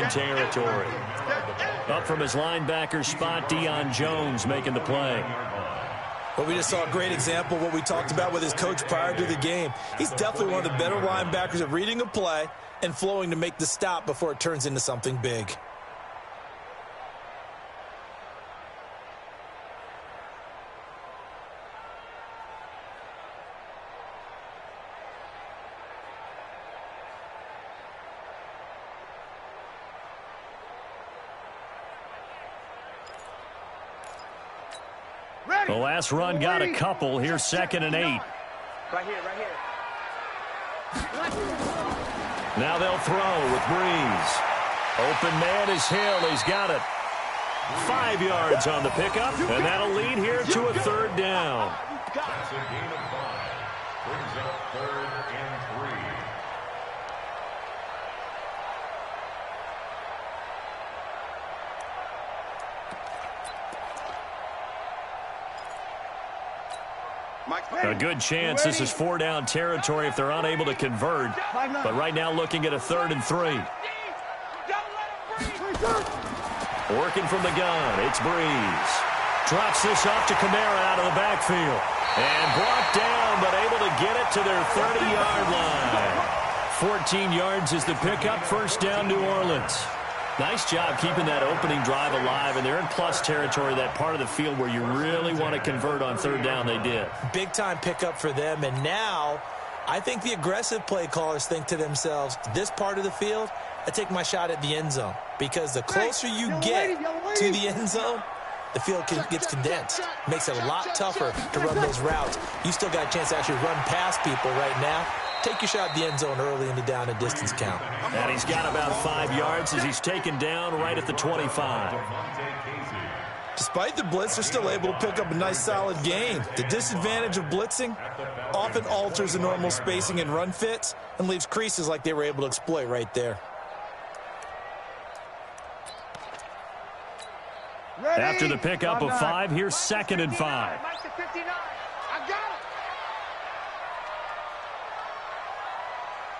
second territory. Up from his linebacker spot, Deion Jones making the play. Well, we just saw a great example of what we talked about with his coach prior to the game. He's definitely one of the better linebackers at reading a play and flowing to make the stop before it turns into something big. The last run got a couple. Here's 2nd and 8. Right here, right here. Now they'll throw with Breeze. Open man is Hill. He's got it. 5 yards on the pickup, and that'll lead here to a 3rd down. That's a gain of 5. Brings up 3rd and 3. A good chance this is 4-down territory if they're unable to convert. But right now looking at a 3rd and 3. Working from the gun, it's Breeze. Drops this off to Kamara out of the backfield. And brought down, but able to get it to their 30-yard line. 14 yards is the pickup, 1st down New Orleans. Nice job keeping that opening drive alive, and they're in plus territory, that part of the field where you really want to convert on 3rd down. They did. Big-time pickup for them, and now I think the aggressive play callers think to themselves, this part of the field, I take my shot at the end zone, because the closer you get to the end zone, the field gets condensed. Makes it a lot tougher to run those routes. You still got a chance to actually run past people right now. Take your shot at the end zone early in the down and distance count. And he's got about 5 yards as he's taken down right at the 25. Despite the blitz, they're still able to pick up a nice solid gain. The disadvantage of blitzing often alters the normal spacing and run fits and leaves creases like they were able to exploit right there. After the pickup of 5, here's 2nd and 5.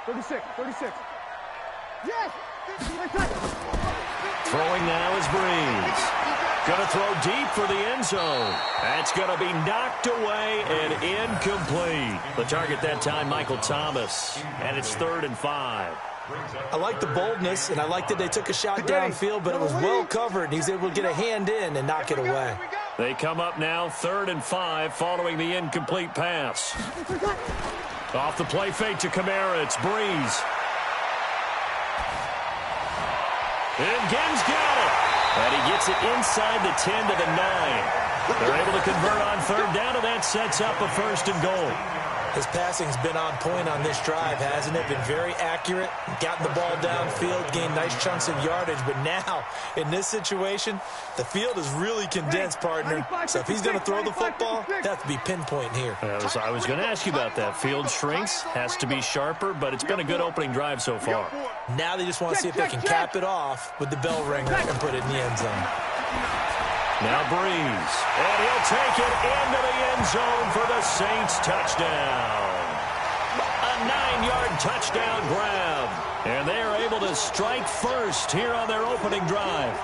36. Yes! Throwing now is Breeze. Going to throw deep for the end zone. That's going to be knocked away and incomplete. The target that time, Michael Thomas. And it's 3rd and 5. I like the boldness, and I like that they took a shot downfield, but it was well covered, and he's able to get a hand in and knock it away. They come up now 3rd and 5 following the incomplete pass. Off the play fake to Kamara, it's Breeze. And Gibbs got it. And he gets it inside the 10 to the 9. They're able to convert on 3rd down, and that sets up a 1st and goal. His passing's been on point on this drive, hasn't it? Been very accurate, gotten the ball downfield, gained nice chunks of yardage. But now, in this situation, the field is really condensed, partner. So if he's going to throw the football, that to be pinpoint here. I was going to ask you about that. Field shrinks, has to be sharper, but it's been a good opening drive so far. Now they just want to see if they can cap it off with the bell ringer and put it in the end zone. Now Breeze, and he'll take it into the end zone for the Saints touchdown. A 9-yard touchdown grab, and they are able to strike first here on their opening drive.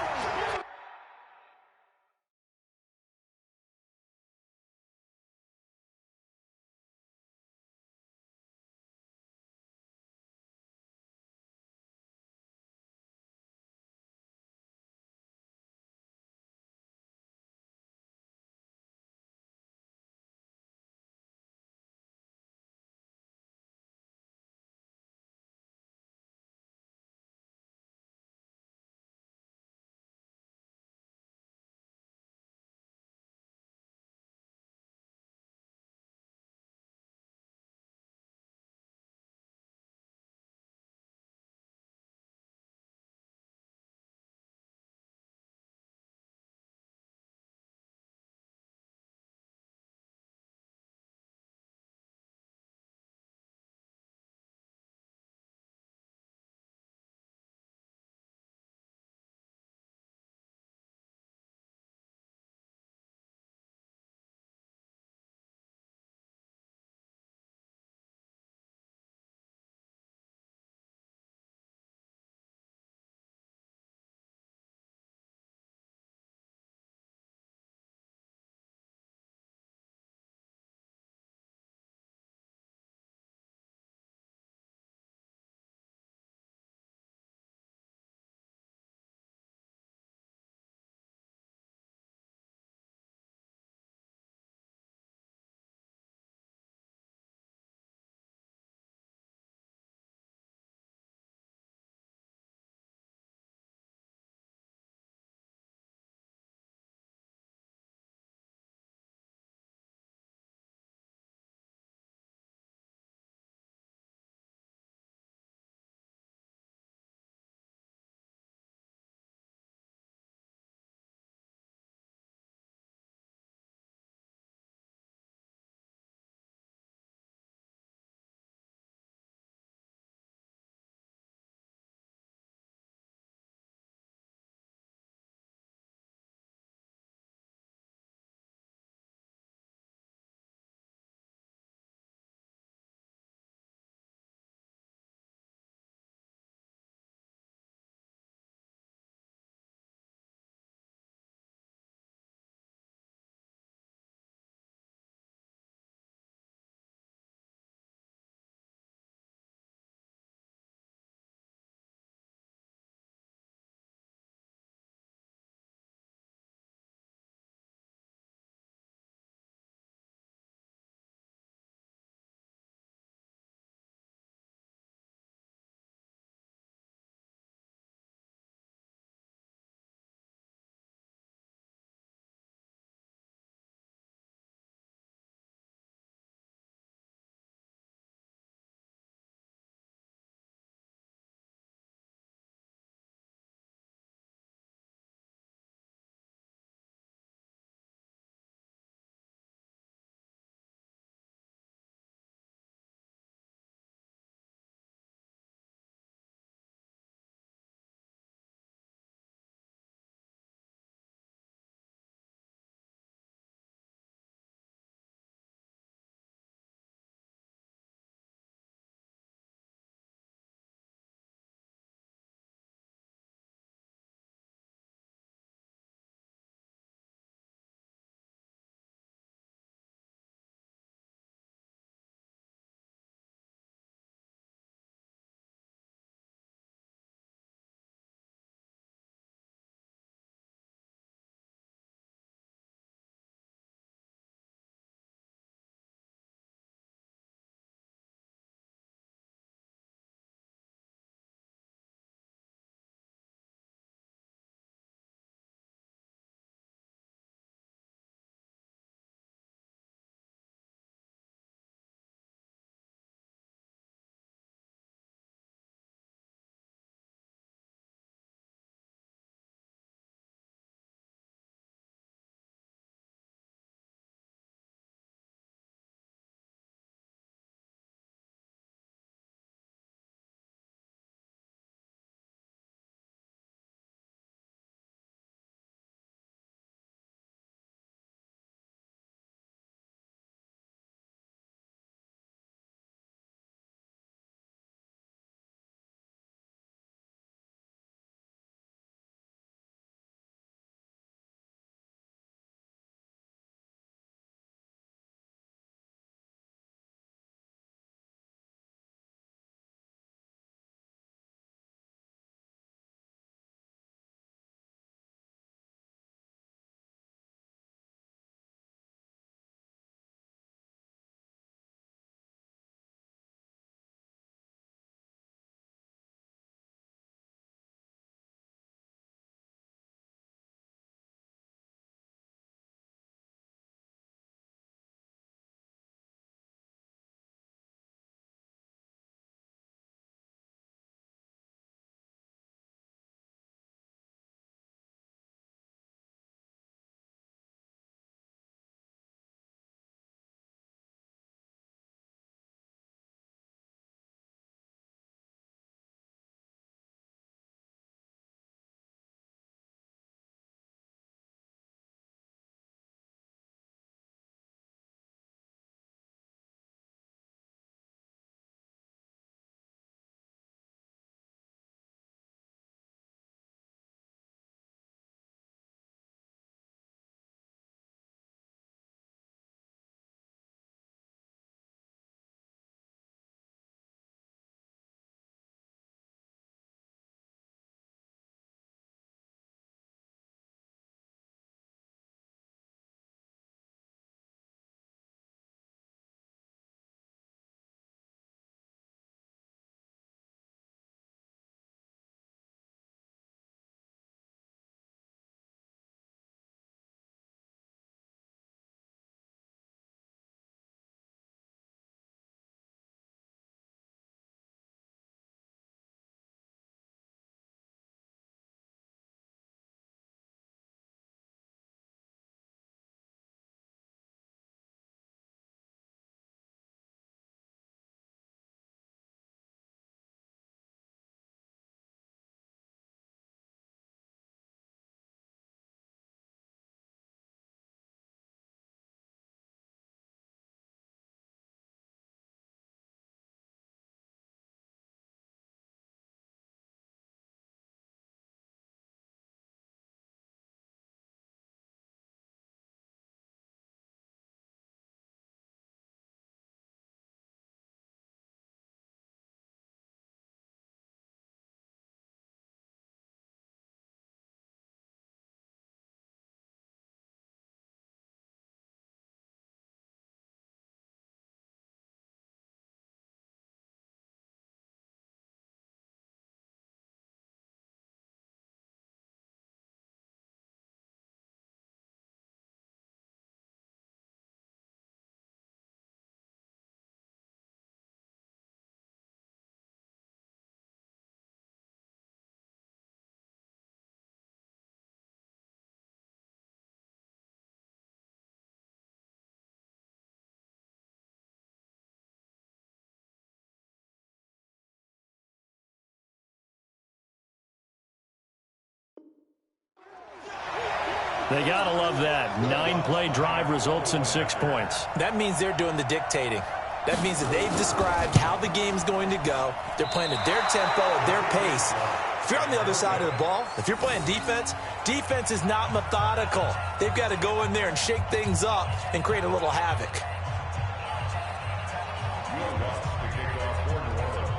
They got to love that. 9-play drive results in 6 points. That means they're doing the dictating. That means that they've described how the game's going to go. They're playing at their tempo, at their pace. If you're on the other side of the ball, if you're playing defense, defense is not methodical. They've got to go in there and shake things up and create a little havoc.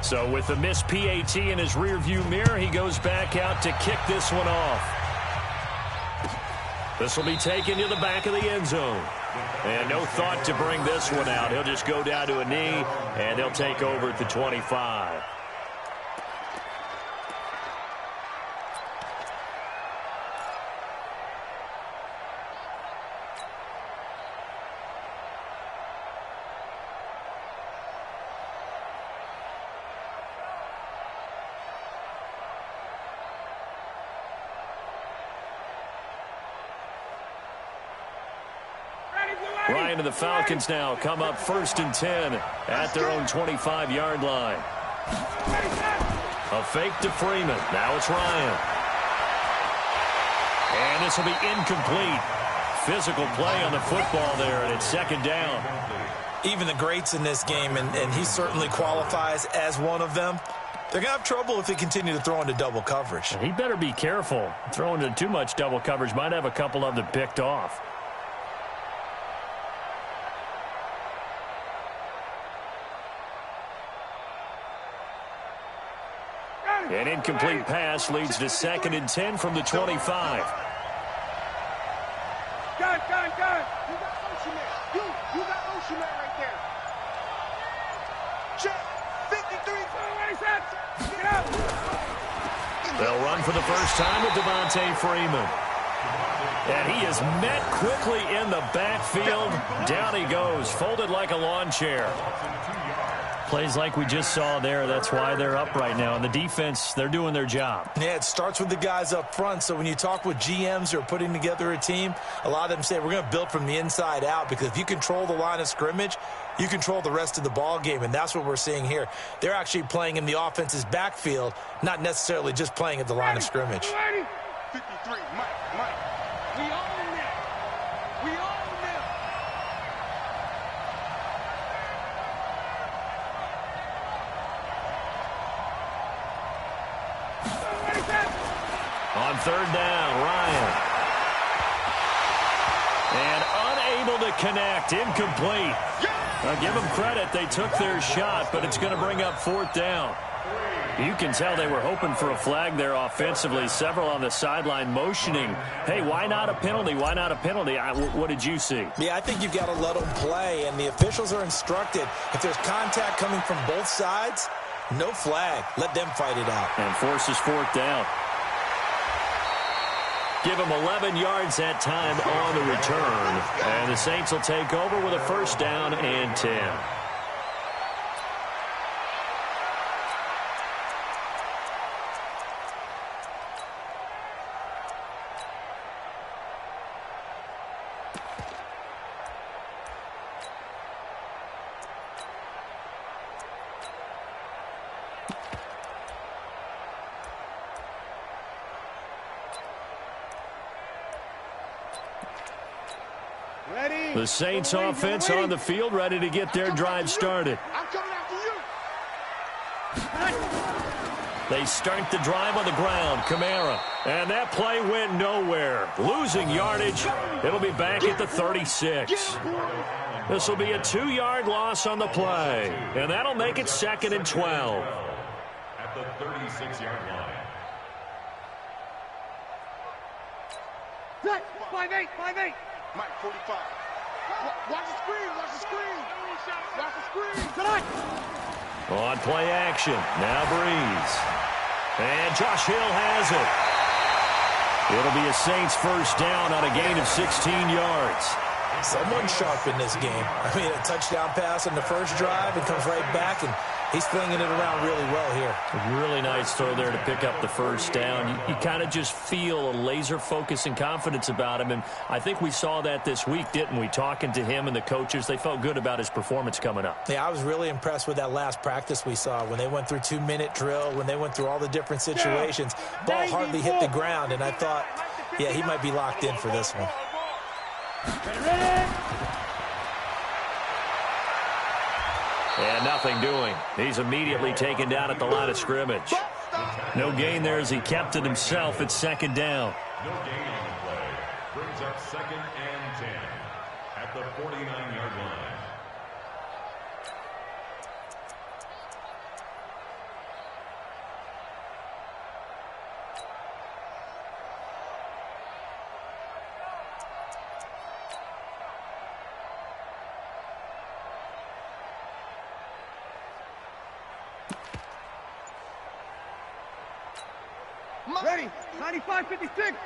So with the missed PAT in his rearview mirror, he goes back out to kick this one off. This will be taken to the back of the end zone. And no thought to bring this one out. He'll just go down to a knee, and they'll take over at the 25. Ryan and the Falcons now come up 1st and 10 at their own 25-yard line. A fake to Freeman. Now it's Ryan. And this will be incomplete. Physical play on the football there, and it's 2nd down. Even the greats in this game, and he certainly qualifies as one of them, they're going to have trouble if they continue to throw into double coverage. He better be careful. Throwing into too much double coverage might have a couple of them picked off. An incomplete pass leads to 2nd and 10 from the 25. Gun. You got Ocean Man. You got Ocean Man right there. Check. 53. Get out. They'll run for the first time with Devontae Freeman. And he is met quickly in the backfield. Down he goes, folded like a lawn chair. Plays like we just saw there. That's why they're up right now. And the defense, they're doing their job. Yeah, it starts with the guys up front. So when you talk with GMs who are putting together a team, a lot of them say we're going to build from the inside out, because if you control the line of scrimmage, you control the rest of the ball game. And that's what we're seeing here. They're actually playing in the offense's backfield, not necessarily just playing at the line of scrimmage. 53. Mike. We own them. We own them. On 3rd down, Ryan. And unable to connect, incomplete. Now give them credit, they took their shot, but it's going to bring up 4th down. You can tell they were hoping for a flag there offensively. Several on the sideline motioning, hey, why not a penalty? Why not a penalty? What did you see? Yeah, I think you've got to let them play, and the officials are instructed, if there's contact coming from both sides, no flag. Let them fight it out. And forces 4th down. Give them 11 yards that time on the return. And the Saints will take over with a 1st down and 10. The Saints offense on the field, ready to get their drive started. I'm coming after you. They start the drive on the ground. Kamara. And that play went nowhere. Losing yardage. It'll be back at the 36. This will be a 2-yard loss on the play. And that'll make it 2nd and 12. At the 36-yard line. 5-8. Mike, 45. Watch the screen. Tonight. On play action. Now Breeze. And Josh Hill has it. It'll be a Saints 1st down on a gain of 16 yards. Someone sharp in this game. I mean, a touchdown pass on the first drive and comes right back, and he's flinging it around really well here. A really nice throw there to pick up the 1st down. You kind of just feel a laser focus and confidence about him, and I think we saw that this week, didn't we? Talking to him and the coaches, they felt good about his performance coming up. Yeah, I was really impressed with that last practice we saw when they went through 2-minute drill, when they went through all the different situations. Ball hardly hit the ground, and I thought, Yeah, he might be locked in for this one. And nothing doing. He's immediately taken down at the line of scrimmage. No gain there as he kept it himself at second down. No gain on the play. Brings up 2nd and 10 at the 49-yard line. Ready. 95, 56. 59.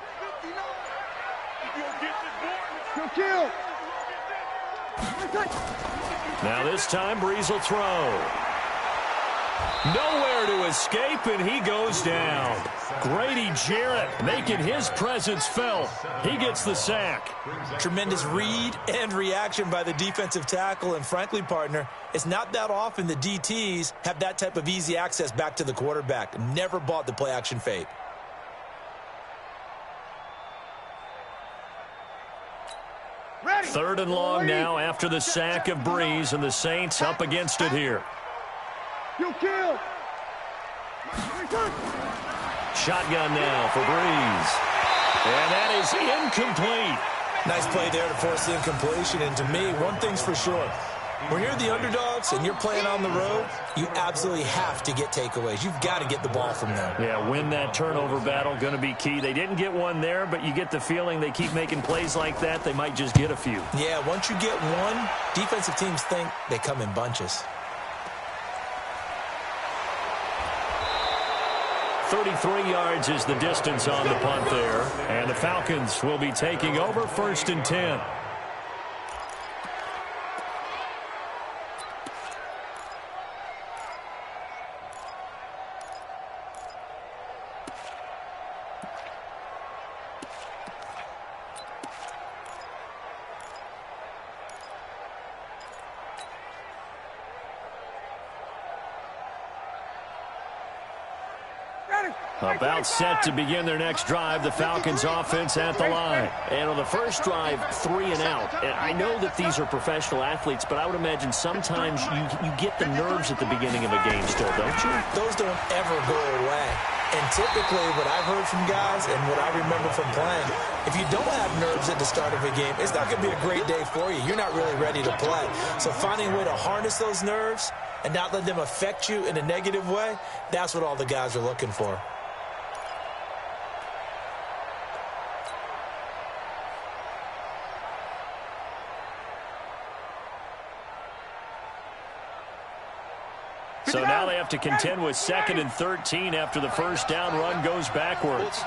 You'll kill. Now this time, Breeze will throw. Nowhere to escape, and he goes down. Grady Jarrett making his presence felt. He gets the sack. Tremendous read and reaction by the defensive tackle, and frankly, partner, it's not that often the DTs have that type of easy access back to the quarterback. Never bought the play-action fake. Third and long now after the sack of Breeze, and the Saints up against it here. You kill. Shotgun now for Breeze. And that is incomplete. Nice play there to force the incompletion, and to me, one thing's for sure. When you're the underdogs and you're playing on the road, you absolutely have to get takeaways. You've got to get the ball from them. Yeah, win that turnover battle, going to be key. They didn't get one there, but you get the feeling they keep making plays like that, they might just get a few. Yeah, once you get one, defensive teams think they come in bunches. 33 yards is the distance on the punt there, and the Falcons will be taking over 1st and 10. About set to begin their next drive, the Falcons offense at the line. And on the first drive, 3 and out. And I know that these are professional athletes, but I would imagine sometimes you get the nerves at the beginning of a game still, don't you? Those don't ever go away. And typically what I've heard from guys and what I remember from playing, if you don't have nerves at the start of a game, it's not going to be a great day for you. You're not really ready to play. So finding a way to harness those nerves and not let them affect you in a negative way, that's what all the guys are looking for. So now they have to contend with 2nd and 13 after the first down run goes backwards.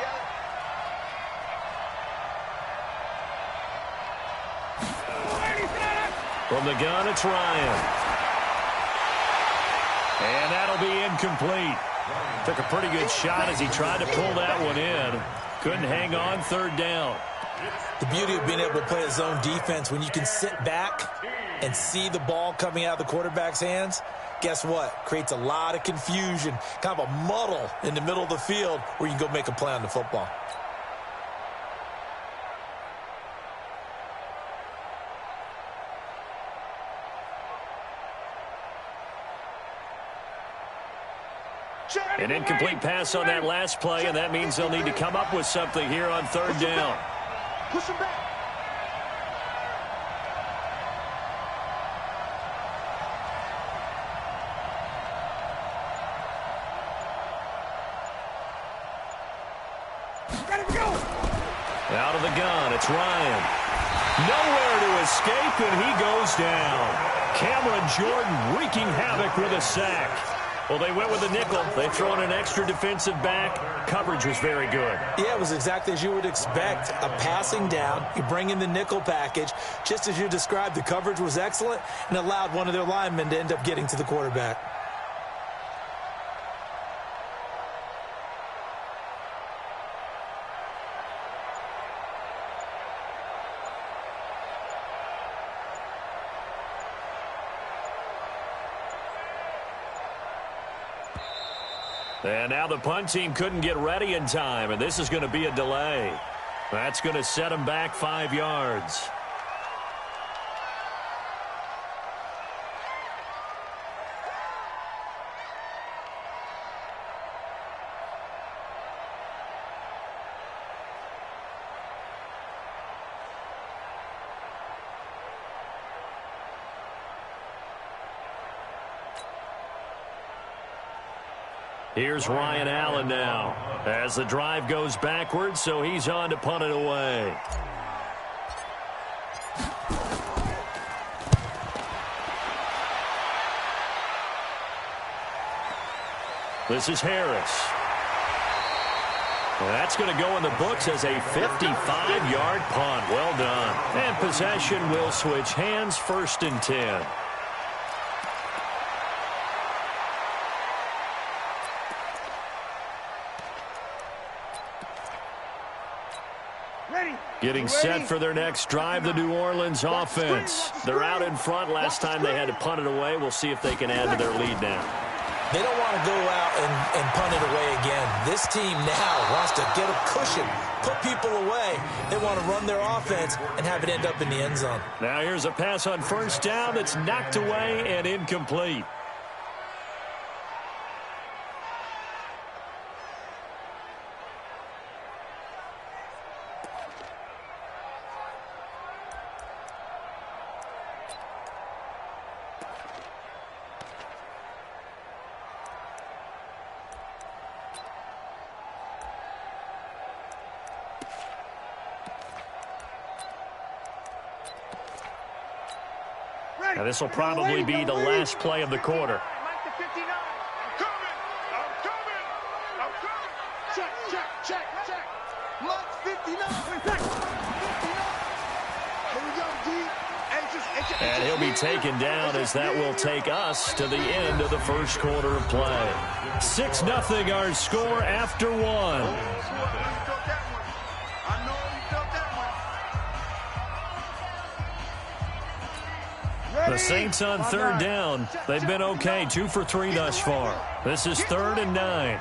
From the gun, it's Ryan. And that'll be incomplete. Took a pretty good shot as he tried to pull that one in. Couldn't hang on 3rd down. The beauty of being able to play a zone defense when you can sit back and see the ball coming out of the quarterback's hands, guess what? Creates a lot of confusion, kind of a muddle in the middle of the field where you can go make a play on the football. An incomplete pass on that last play, and that means they'll need to come up with something here on 3rd down. Push him back. Out of the gun, it's Ryan. Nowhere to escape, and he goes down. Cameron Jordan wreaking havoc with a sack. Well, they went with the nickel. They throw in an extra defensive back. Coverage was very good. Yeah, it was exactly as you would expect. A passing down. You bring in the nickel package. Just as you described, the coverage was excellent and allowed one of their linemen to end up getting to the quarterback. And now the punt team couldn't get ready in time, and this is going to be a delay. That's going to set him back 5 yards. Here's Ryan Allen now as the drive goes backwards, so he's on to punt it away. This is Harris. That's going to go in the books as a 55-yard punt. Well done. And possession will switch hands, 1st and 10. Getting set for their next drive, the New Orleans offense. They're out in front. Last time they had to punt it away. We'll see if they can add to their lead now. They don't want to go out and punt it away again. This team now wants to get a cushion, put people away. They want to run their offense and have it end up in the end zone. Now here's a pass on 1st down that's knocked away and incomplete. Now, this will probably be the last play of the quarter. And he'll be taken down as that will take us to the end of the first quarter of play. 6-0 our score after 1. The Saints on 3rd down. They've been okay, 2 for 3 thus far. This is 3rd and 9.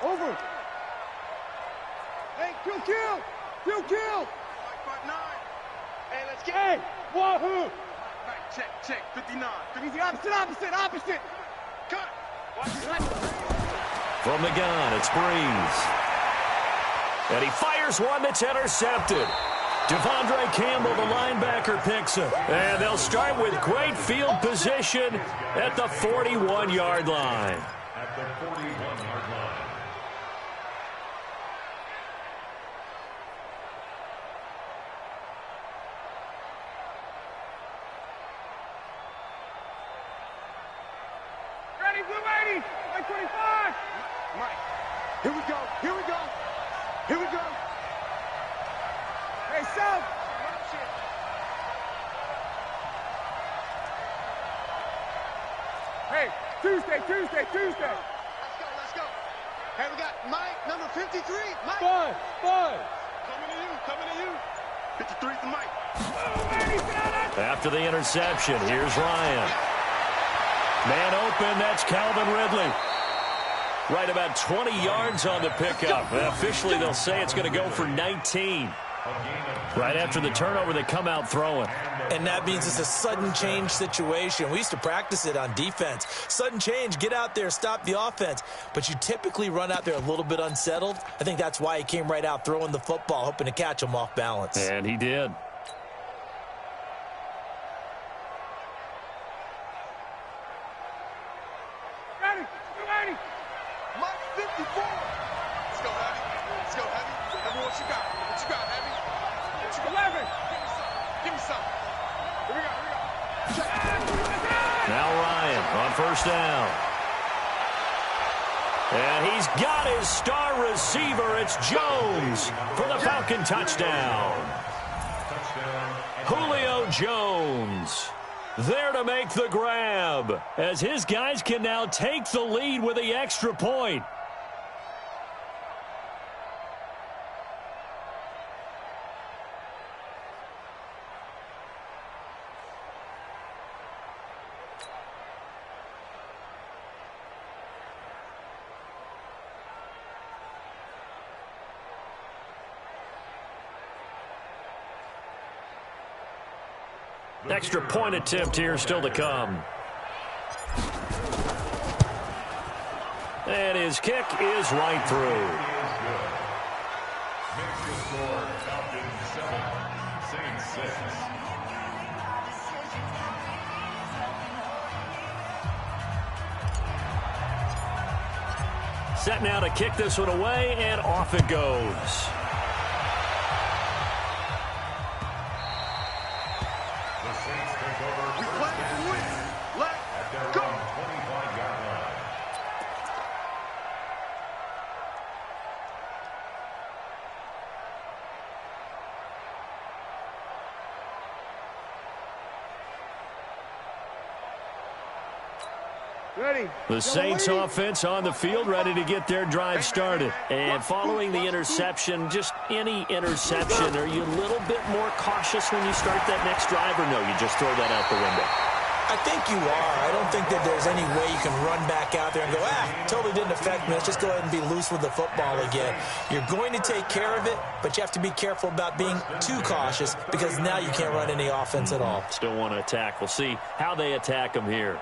Over. Hey, kill. Hey, let's get. Hey, wahoo. Check, 59. Opposite. Cut. From the gun, it's Breeze. And he fires one that's intercepted. Devondre Campbell, the linebacker, picks him. And they'll start with great field position at the 41-yard line. At the 41-yard line. Ready, blue 80, 25. Mike, here we go. Hey, Sam. Hey, Tuesday. Let's go. Hey, we got Mike, number 53. Mike. Fun. Coming to you. 53 to Mike. After the interception, here's Ryan. Man open, that's Calvin Ridley. Right about 20 yards on the pickup. Officially, they'll say it's going to go for 19. Right after the turnover, they come out throwing. And that means it's a sudden change situation. We used to practice it on defense. Sudden change, get out there, stop the offense. But you typically run out there a little bit unsettled. I think that's why he came right out throwing the football, hoping to catch him off balance. And he did. Ready. Mike 54. Let's go, Heavy. Heavy, what you got? Heavy? 11. Give me some. Here we go. Now Ryan on 1st down. And he's got his star receiver. It's Jones for the Falcon touchdown. Julio Jones there to make the grab as his guys can now take the lead with the extra point. Extra point attempt here still to come. And his kick is right through. Makes the score Falcons 7, Saints 6. Set now to kick this one away, and off it goes. The Saints take over We first play and to win. 10 Let's at their go. own 25-yard line. Ready. The Saints offense on the field, ready to get their drive started. And following the interception, just any interception, are you a little bit more cautious when you start that next drive, or no, you just throw that out the window? I think you are. I don't think that there's any way you can run back out there and go, totally didn't affect me. Let's just go ahead and be loose with the football again. You're going to take care of it, but you have to be careful about being too cautious because now you can't run any offense at all. Still want to attack. We'll see how they attack them here.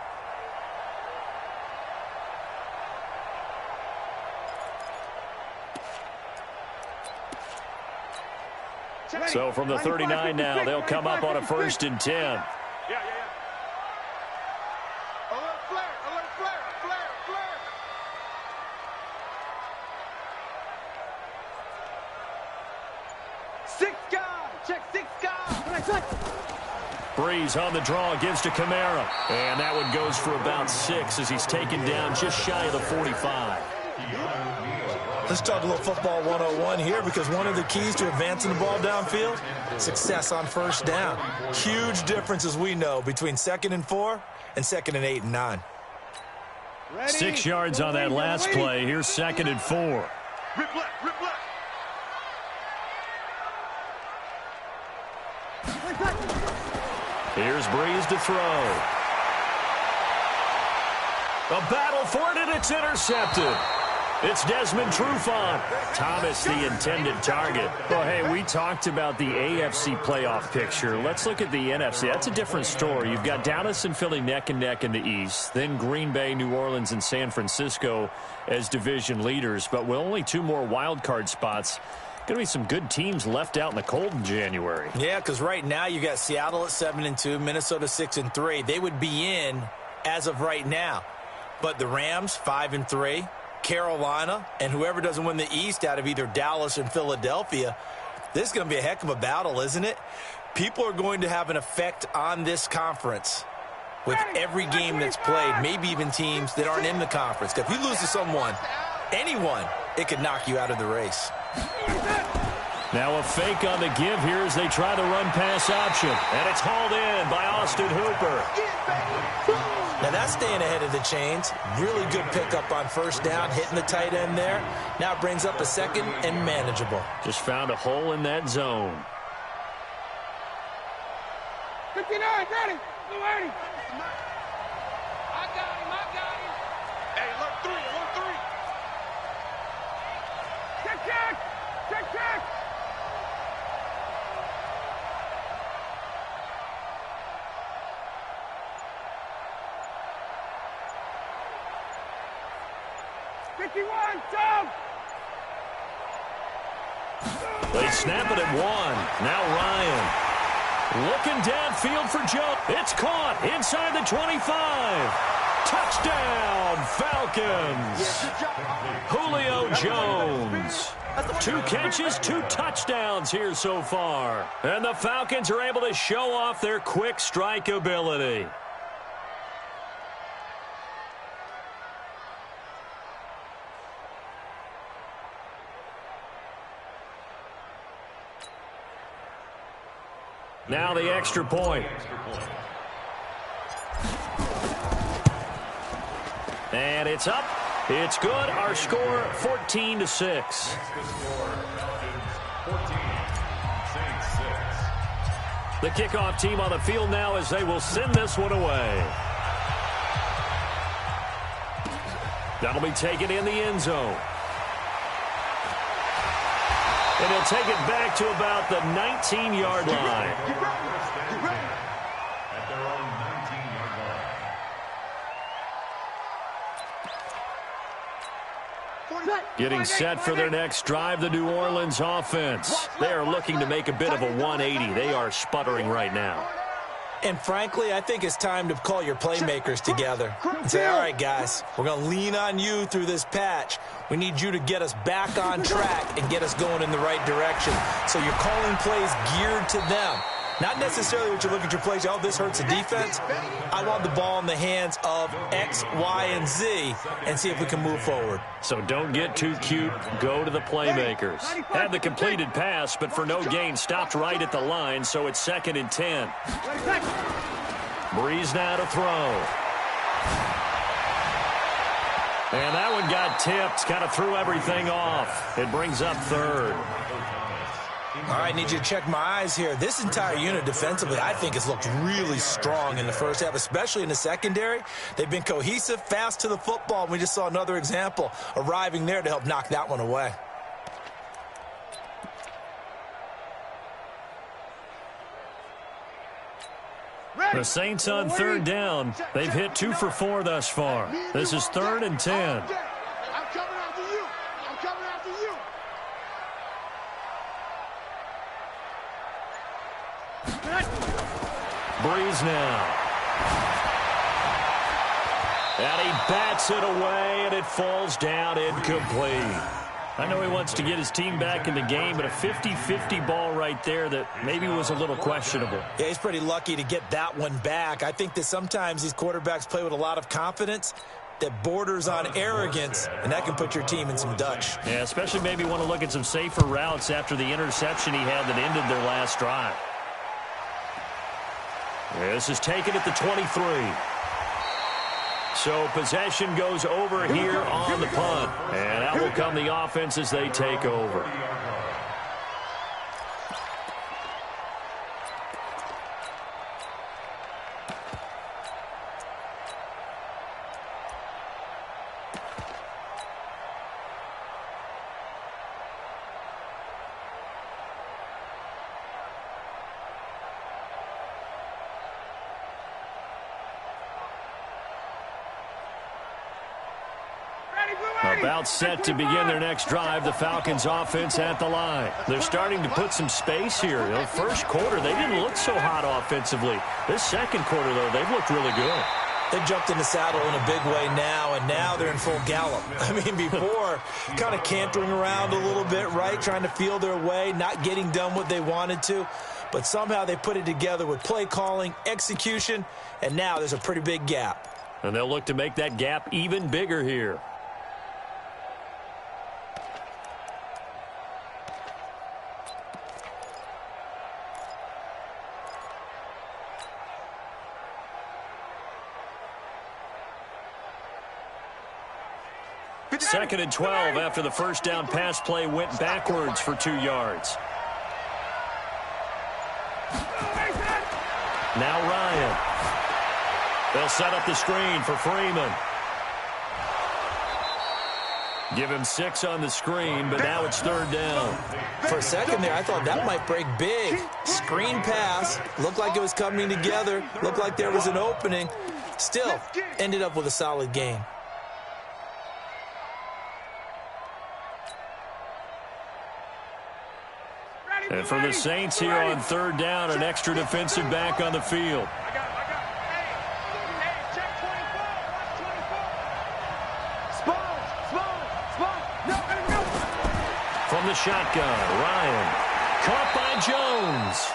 So from the 39 now, they'll come up on a 1st and 10. Yeah. Alert flare, flare. 6 guys, check 6 guys. Breeze on the draw, gives to Kamara. And that one goes for about 6 as he's taken down just shy of the 45. Let's talk a little football 101 here because one of the keys to advancing the ball downfield, success on 1st down. Huge difference, as we know, between 2nd and 4 and 2nd and 8 and 9. 6 yards on that last play. Here's 2nd and 4. Rip left. Here's Breeze to throw. A battle for it, and it's intercepted. It's Desmond Trufant. Thomas, the intended target. Well, hey, we talked about the AFC playoff picture. Let's look at the NFC. That's a different story. You've got Dallas and Philly neck and neck in the East. Then Green Bay, New Orleans, and San Francisco as division leaders. But with only 2 more wild card spots, going to be some good teams left out in the cold in January. Yeah, because right now you got Seattle at 7-2, Minnesota 6-3. They would be in as of right now. But the Rams 5-3. Carolina, and whoever doesn't win the East out of either Dallas and Philadelphia, this is going to be a heck of a battle, isn't it? People are going to have an effect on this conference with every game that's played, maybe even teams that aren't in the conference. Because if you lose to someone, anyone, it could knock you out of the race. Now a fake on the give here as they try the run-pass option. And it's hauled in by Austin Hooper. Now that's staying ahead of the chains. Really good pickup on 1st down, hitting the tight end there. Now it brings up a 2nd and manageable. Just found a hole in that zone. 59, ready. I got him. Hey, alert 3. Check. 51, jump! They snap it at 1. Now Ryan. Looking downfield for Joe. It's caught inside the 25. Touchdown, Falcons. Julio Jones. 2 catches, 2 touchdowns here so far. And the Falcons are able to show off their quick strike ability. Now the extra point. And it's up. It's good. Our score 14-6. The kickoff team on the field now as they will send this one away. That'll be taken in the end zone. And he'll take it back to about the 19-yard line. at their own 19-yard line. Getting set for their next drive, the New Orleans offense. They are looking to make a bit of a 180. They are sputtering right now. And frankly, I think it's time to call your playmakers together and say, all right, guys, we're going to lean on you through this patch. We need you to get us back on track and get us going in the right direction. So you're calling plays geared to them. Not necessarily what you look at your plays, oh, this hurts the defense. I want the ball in the hands of X, Y, and Z and see if we can move forward. So don't get too cute. Go to the playmakers. Had the completed pass, but for no gain, stopped right at the line, so it's 2nd and 10. Breeze now to throw. And that one got tipped, kind of threw everything off. It brings up 3rd. All right, need you to check my eyes here. This entire unit defensively, I think, has looked really strong in the first half, especially in the secondary. They've been cohesive, fast to the football. We just saw another example arriving there to help knock that one away. The Saints on 3rd down. They've hit 2 for 4 thus far. This is 3rd and 10. I'm coming after you. I'm coming after you. Breeze now. And he bats it away, and it falls down incomplete. I know he wants to get his team back in the game, but a 50-50 ball right there that maybe was a little questionable. Yeah, he's pretty lucky to get that one back. I think that sometimes these quarterbacks play with a lot of confidence that borders on arrogance, and that can put your team in some Dutch. Yeah, especially maybe want to look at some safer routes after the interception he had that ended their last drive. This is taken at the 23. So possession goes over here on the punt. And out will come the offense as they take over. About set to begin their next drive, the Falcons offense at the line. They're starting to put some space here. The first quarter, they didn't look so hot offensively. This second quarter, though, they've looked really good. They jumped in the saddle in a big way now, and now they're in full gallop. I mean, before, kind of cantering around a little bit, right, trying to feel their way, not getting done what they wanted to. But somehow they put it together with play calling, execution, and now there's a pretty big gap. And they'll look to make that gap even bigger here. Second and 12 after the first down pass play went backwards for 2 yards. Now Ryan. They'll set up the screen for Freeman. Give him 6 on the screen, but now it's 3rd down. For a second there, I thought that might break big. Screen pass. Looked like it was coming together. Looked like there was an opening. Still, ended up with a solid gain. And for the Saints here on 3rd down, an extra defensive back on the field. Hey, check 24. Watch 24. No, From the shotgun, Ryan. Caught by Jones.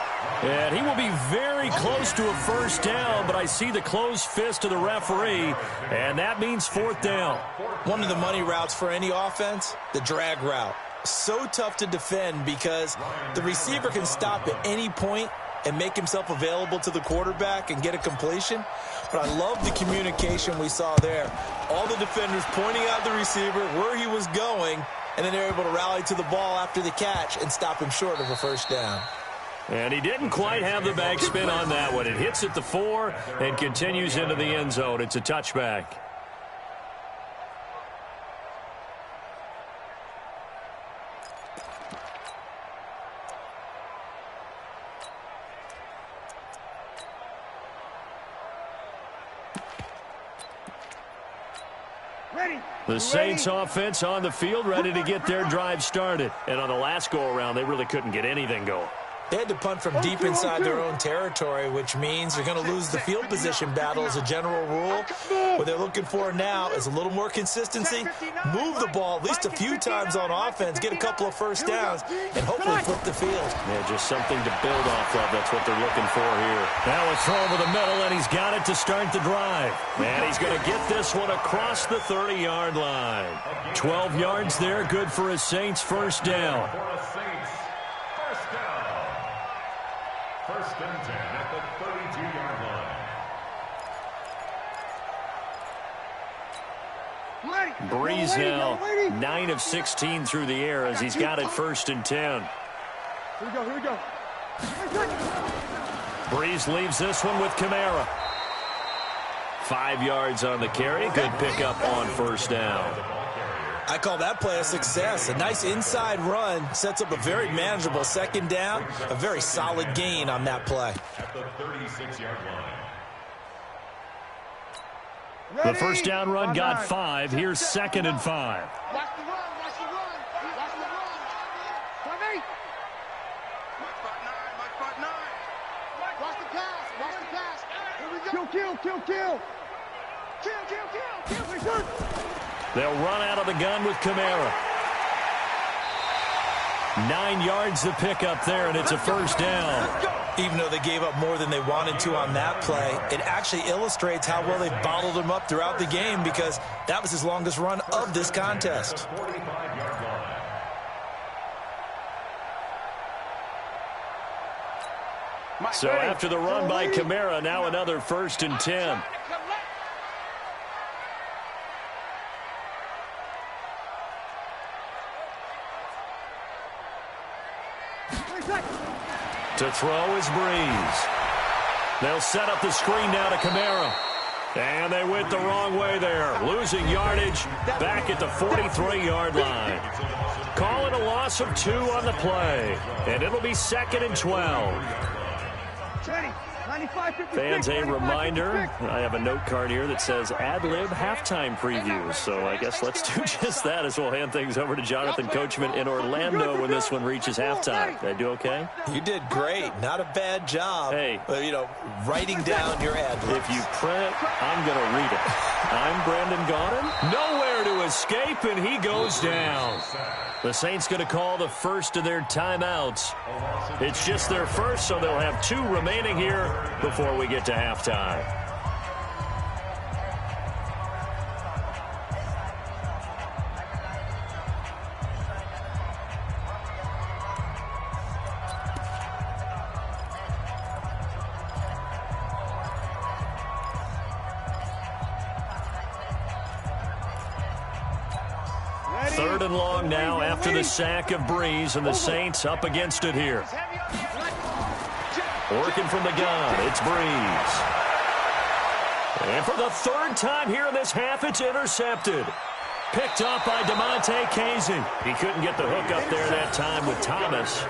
And he will be very close to a first down, but I see the closed fist of the referee, and that means 4th down. One of the money routes for any offense, the drag route. So tough to defend because the receiver can stop at any point and make himself available to the quarterback and get a completion. But I love the communication we saw there. All the defenders pointing out the receiver, where he was going, and then they're able to rally to the ball after the catch and stop him short of a first down. And he didn't quite have the backspin on that one. It hits at the 4 and continues into the end zone. It's a touchback. The Saints offense on the field, ready to get their drive started. And on the last go-around, they really couldn't get anything going. They had to punt from deep inside their own territory, which means they're going to lose the field position battle as a general rule. What they're looking for now is a little more consistency, move the ball at least a few times on offense, get a couple of first downs, and hopefully flip the field. Yeah, just something to build off of. That's what they're looking for here. Now a throw over the middle, and he's got it to start the drive. And he's going to get this one across the 30-yard line. 12 yards there, good for a Saints first down. First and 10 at the 32-yard line. Breeze now 9 of 16 through the air as he's got it first and 10. Here we go. Breeze leaves this one with Kamara. 5 yards on the carry. Good pickup on first down. I call that play a success. A nice inside run sets up a very manageable second down. A very solid gain on that play. At the 36-yard line. The first down run got 5. Here's second and 5. Watch the run. Watch the run. Watch 9. Watch the pass. Here we go. Kill. They'll run out of the gun with Kamara. 9 yards to pick up there, and it's a first down. Even though they gave up more than they wanted to on that play, it actually illustrates how well they bottled them up throughout the game because that was his longest run of this contest. 45-yard line. So after the run by Kamara, now another first and 10. To throw is Breeze. They'll set up the screen now to Kamara. And they went the wrong way there. Losing yardage back at the 43-yard line. Call it a loss of 2 on the play. And it'll be second and 12. Fans, a reminder, I have a note card here that says ad-lib halftime previews. So I guess let's do just that as we'll hand things over to Jonathan Coachman in Orlando when this one reaches halftime. Did I do okay? You did great. Not a bad job. Hey. Writing down your ad-libs. If you print it, I'm going to read it. I'm Brandon Gaudin. Nowhere to escape, and he goes down. The Saints going to call the first of their timeouts. It's just their first, so they'll have 2 remaining here before we get to halftime. Third and long now after the sack of Breeze, and the Saints up against it here. Working from the gun, it's Breeze. And for the 3rd time here in this half, it's intercepted. Picked up by DeMonte Casey. He couldn't get the hook up there that time with Thomas.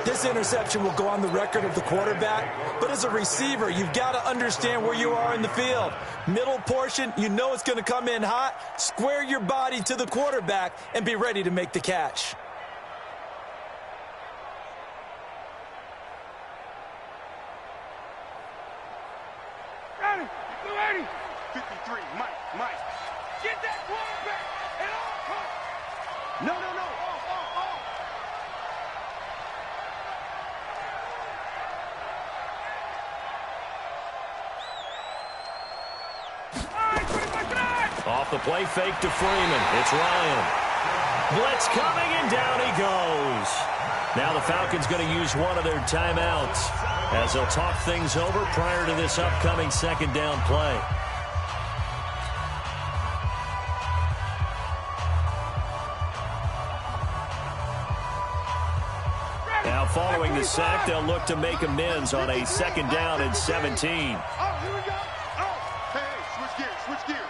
This interception will go on the record of the quarterback, but as a receiver, you've got to understand where you are in the field. Middle portion, you know it's going to come in hot. Square your body to the quarterback and be ready to make the catch. Ready. 53, Mike. Get that quarterback at all costs. No. Off the play fake to Freeman. It's Ryan. Blitz coming, and down he goes. Now the Falcons going to use one of their timeouts as they'll talk things over prior to this upcoming second down play. Now following the sack, they'll look to make amends on a second down and 17. Oh, here we go. Oh, hey, switch gears.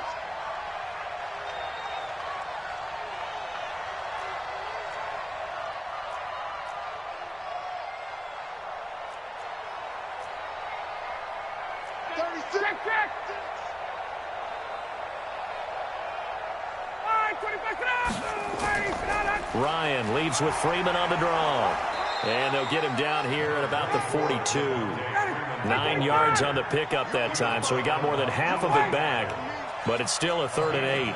Ryan leaves with Freeman on the draw. And they'll get him down here at about the 42. 9 yards on the pickup that time, so he got more than half of it back, but it's still a 3rd and 8.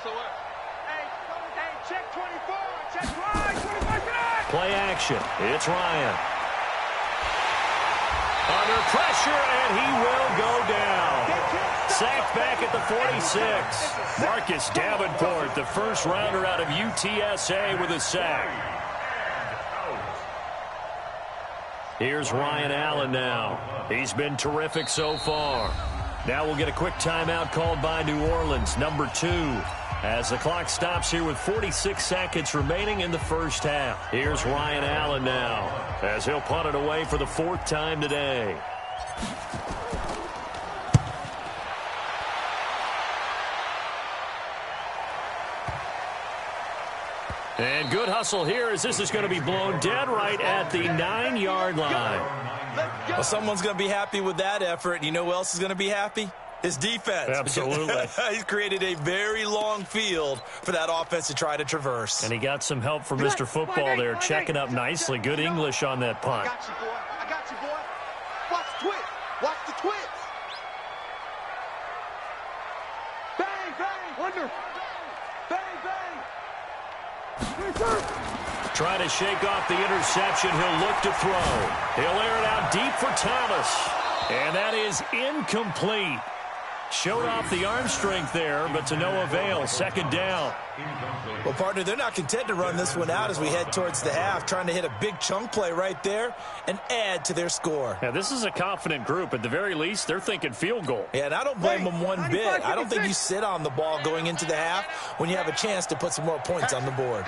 SOS. Hey, check 24. Check right. 25. Play action. It's Ryan. Under pressure, and he will go down. Sacked back at the 46. Marcus Davenport, the first rounder out of UTSA, with a sack. Here's Ryan Allen now. He's been terrific so far. Now we'll get a quick timeout called by New Orleans, number 2, as the clock stops here with 46 seconds remaining in the first half. Here's Ryan Allen now, as he'll punt it away for the 4th time today. And good hustle here, as this is going to be blown dead right at the 9-yard line. Well, someone's going to be happy with that effort. You know who else is going to be happy? His defense. Absolutely. He's created a very long field for that offense to try to traverse. And he got some help from Mr. Football there, checking up nicely. Good English on that punt. I got you, boy. Watch the twist. Watch the twist. Bang, bang. Under. Bang, bang. Trying to shake off the interception. He'll look to throw. He'll air it out deep for Thomas. And that is incomplete. Showed off the arm strength there, but to no avail. 2nd down. Well, partner, they're not content to run this one out as we head towards the half, trying to hit a big chunk play right there and add to their score. Yeah, this is a confident group. At the very least, they're thinking field goal. Yeah, and I don't blame them one bit. I don't think you sit on the ball going into the half when you have a chance to put some more points on the board.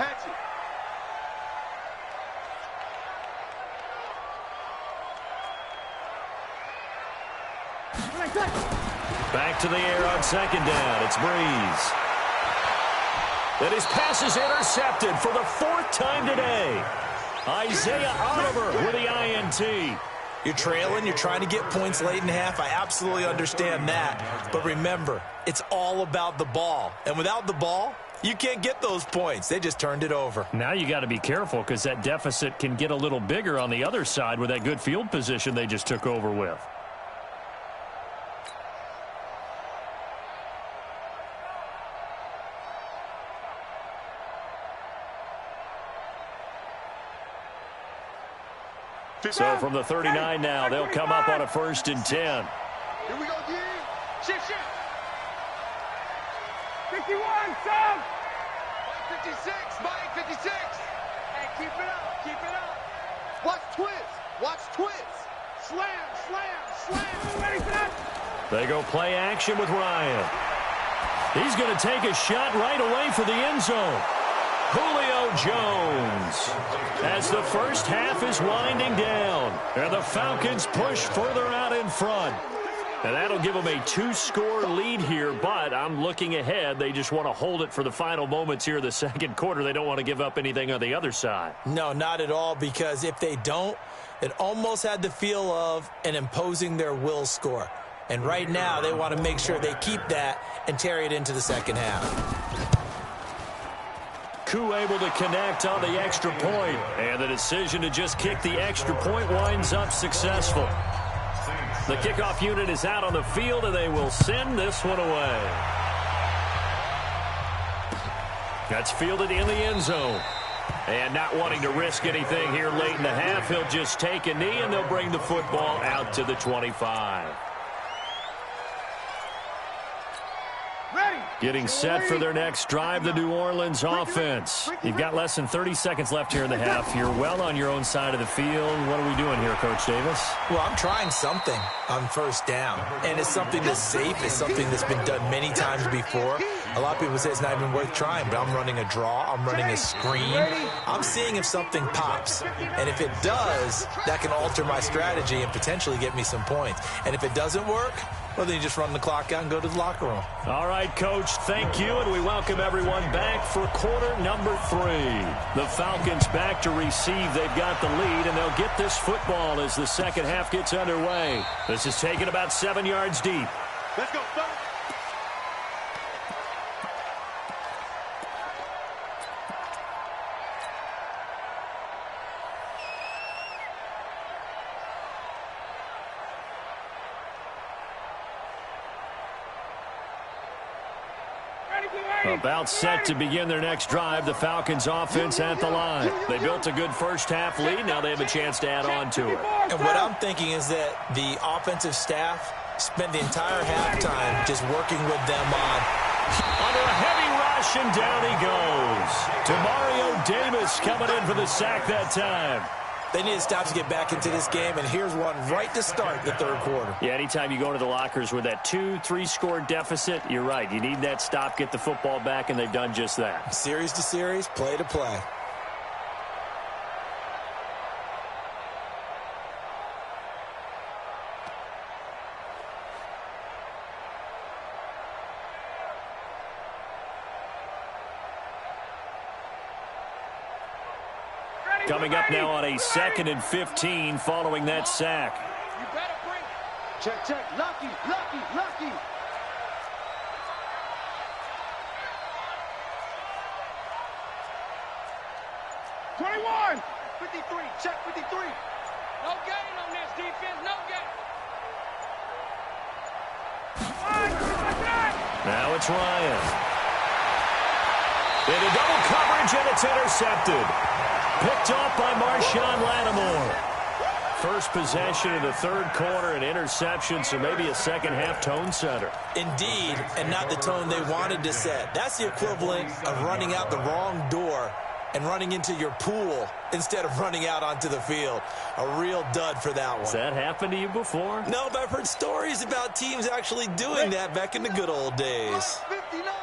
Back to the air on 2nd down. It's Breeze. And his pass is intercepted for the 4th time today. Isaiah Oliver with the INT. You're trailing. You're trying to get points late in the half. I absolutely understand that. But remember, it's all about the ball. And without the ball, you can't get those points. They just turned it over. Now you got to be careful because that deficit can get a little bigger on the other side with that good field position they just took over with. So from the 39 now, they'll come up on a 1st and 10. Here we go, D. Shift. 51, Sam. 56, Mike, 56. Hey, keep it up. Watch twist. Slam. Ready for that? They go play action with Ryan. He's going to take a shot right away for the end zone. Julio Jones, as the first half is winding down, and the Falcons push further out in front. And that'll give them a 2-score lead here, but I'm looking ahead. They just want to hold it for the final moments here in the 2nd quarter. They don't want to give up anything on the other side. No, not at all, because if they don't, it almost had the feel of an imposing their will score. And right now, they want to make sure they keep that and carry it into the 2nd half. Koo able to connect on the extra point, and the decision to just kick the extra point winds up successful. The kickoff unit is out on the field, and they will send this one away. That's fielded in the end zone. And not wanting to risk anything here late in the half, he'll just take a knee, and they'll bring the football out to the 25. Getting set for their next drive, the New Orleans offense. You've got less than 30 seconds left here in the half. You're well on your own side of the field. What are we doing here, Coach Davis? Well, I'm trying something on 1st down, and it's something that's safe. It's something that's been done many times before. A lot of people say it's not even worth trying, but I'm running a draw. I'm running a screen. I'm seeing if something pops, and if it does, that can alter my strategy and potentially get me some points. And if it doesn't work, Well, then you just run the clock out and go to the locker room. All right, Coach, thank you, and we welcome everyone back for quarter number 3. The Falcons back to receive. They've got the lead, and they'll get this football as the second half gets underway. This is taken about 7 yards deep. Let's go, son. About set to begin their next drive, the Falcons offense at the line. They built a good first half lead. Now they have a chance to add on to it. And what I'm thinking is that the offensive staff spent the entire halftime just working with them on. Under a heavy rush, and down he goes. Demario Davis coming in for the sack that time. They need to stop to get back into this game, and here's one right to start the third quarter. Yeah, anytime you go into the lockers with that 2-3 score deficit, you're right. You need that stop, get the football back, and they've done just that. Series to series, play to play. Coming up now on a 2nd and 15 following that sack. You better bring it. Check. Lucky. 21. 53. Check 53. No gain on this defense. No gain. Now it's Ryan. Into double coverage, and it's intercepted. Picked off by Marshawn Lattimore. First possession of the third quarter, an interception, so maybe a second half tone setter. Indeed, and not the tone they wanted to set. That's the equivalent of running out the wrong door and running into your pool instead of running out onto the field. A real dud for that one. Has that happened to you before? No, but I've heard stories about teams actually doing that back in the good old days. 59.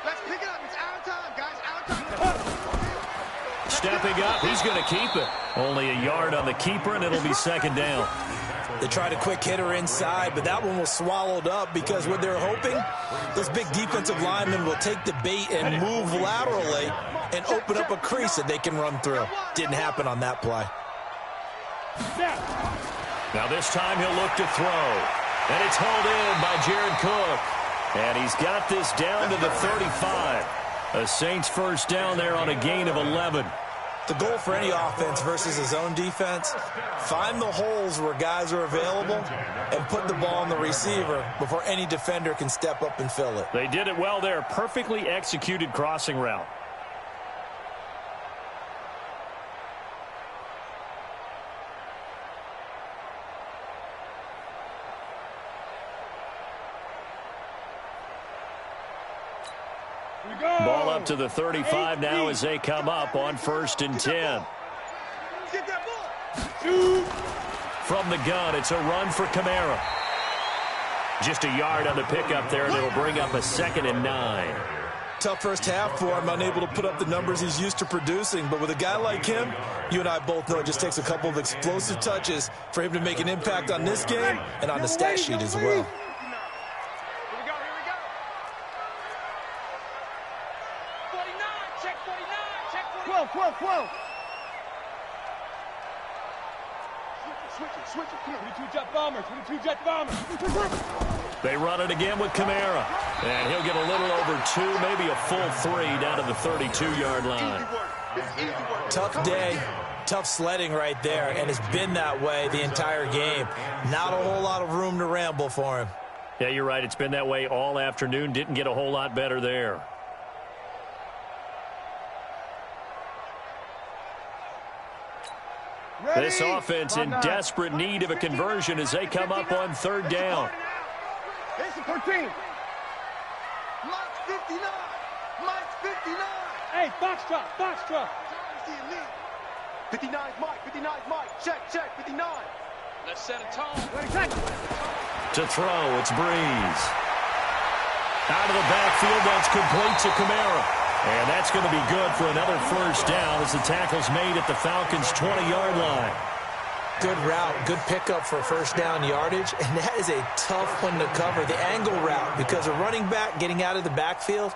Let's pick it up. It's our time, guys. Our time. Stepping up, he's going to keep it. Only a yard on the keeper, and it'll be second down. They tried a quick hitter inside, but that one was swallowed up because what they're hoping, those big defensive linemen will take the bait and move laterally and open up a crease that they can run through. Didn't happen on that play. Now this time he'll look to throw. And it's hauled in by Jared Cook. And he's got this down to the 35. A Saints first down there on a gain of 11. The goal for any offense versus his own defense, find the holes where guys are available and put the ball on the receiver before any defender can step up and fill it. They did it well there. Perfectly executed crossing route. Ball up to the 35 now as they come up on 1st and 10. From the gun, it's a run for Kamara. Just a yard on the pickup there, and it'll bring up a 2nd and 9. Tough first half for him, unable to put up the numbers he's used to producing. But with a guy like him, you and I both know it just takes a couple of explosive touches for him to make an impact on this game and on the stat sheet as well. 12. Switch it. Come on. 22-jet bombers. They run it again with Kamara. And he'll get a little over 2, maybe a full 3 down to the 32-yard line. Tough day, tough sledding right there, and it's been that way the entire game. Not a whole lot of room to ramble for him. Yeah, you're right. It's been that way all afternoon. Didn't get a whole lot better there. This offense in desperate need of a conversion as they come up on 3rd down. 13. Mike's 59. Mike's 59. Hey, Foxtrot. 59's Mike. Check. 59. Let's set a tone. To throw, it's Breeze. Out of the backfield, that's complete to Kamara. And that's going to be good for another first down as the tackle's made at the Falcons' 20-yard line. Good route, good pickup for first down yardage, and that is a tough one to cover, the angle route, because a running back getting out of the backfield,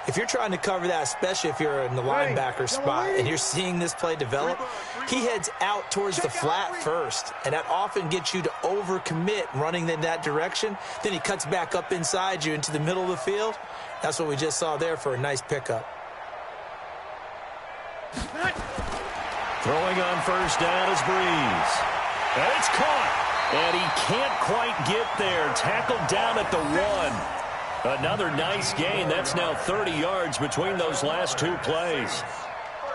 if you're trying to cover that, especially if you're in the linebacker spot and you're seeing this play develop, he heads out towards the flat first, and that often gets you to overcommit running in that direction. Then he cuts back up inside you into the middle of the field. That's what we just saw there for a nice pickup. Throwing on first down is Breeze. And it's caught. And he can't quite get there. Tackled down at the 1. Another nice gain. That's now 30 yards between those last two plays.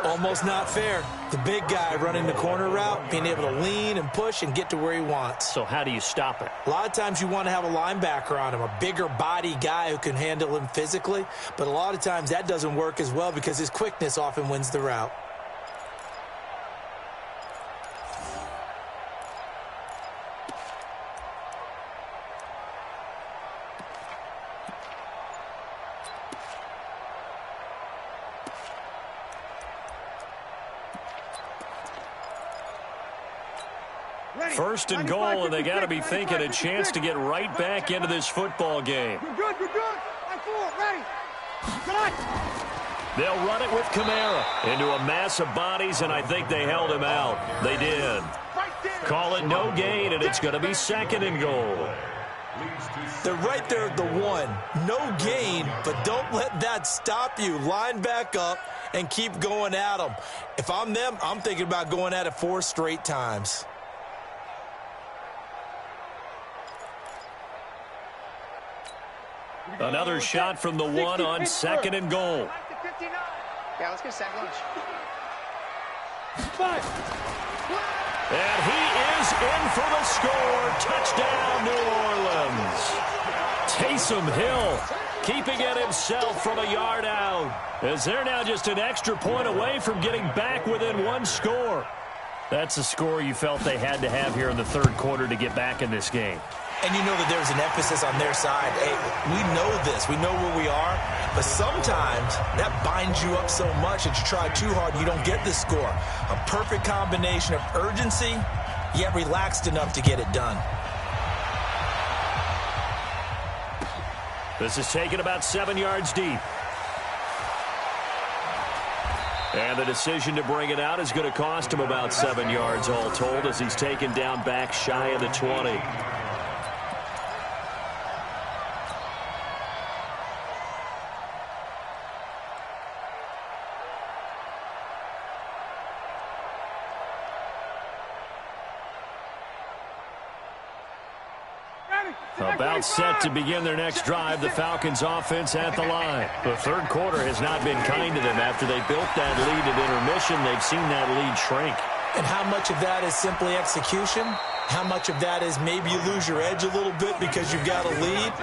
Almost not fair. The big guy running the corner route, being able to lean and push and get to where he wants. So how do you stop it? A lot of times you want to have a linebacker on him, a bigger body guy who can handle him physically. But a lot of times that doesn't work as well because his quickness often wins the route. First and goal, and they got to be thinking a chance to get right back into this football game. You're good. Ready. They'll run it with Kamara into a mass of bodies, and I think they held him out. They did. Call it no gain, and it's going to be second and goal. They're right there at the 1. No gain, but don't let that stop you. Line back up and keep going at them. If I'm them, I'm thinking about going at it 4 straight times. Another shot from the 1 on second and goal. Yeah, let's get a sack lunch. And he is in for the score. Touchdown, New Orleans. Taysom Hill keeping it himself from a yard out, as they're now just an extra point away from getting back within 1 score. That's a score you felt they had to have here in the third quarter to get back in this game. And you know that there's an emphasis on their side. Hey, we know this. We know where we are. But sometimes that binds you up so much that you try too hard, you don't get the score. A perfect combination of urgency, yet relaxed enough to get it done. This is taken about 7 yards deep. And the decision to bring it out is going to cost him about 7 yards all told, as he's taken down back shy of the 20. About set to begin their next drive, the Falcons offense at the line. The third quarter has not been kind to them. After they built that lead at intermission, they've seen that lead shrink. And how much of that is simply execution? How much of that is maybe you lose your edge a little bit because you've got a lead?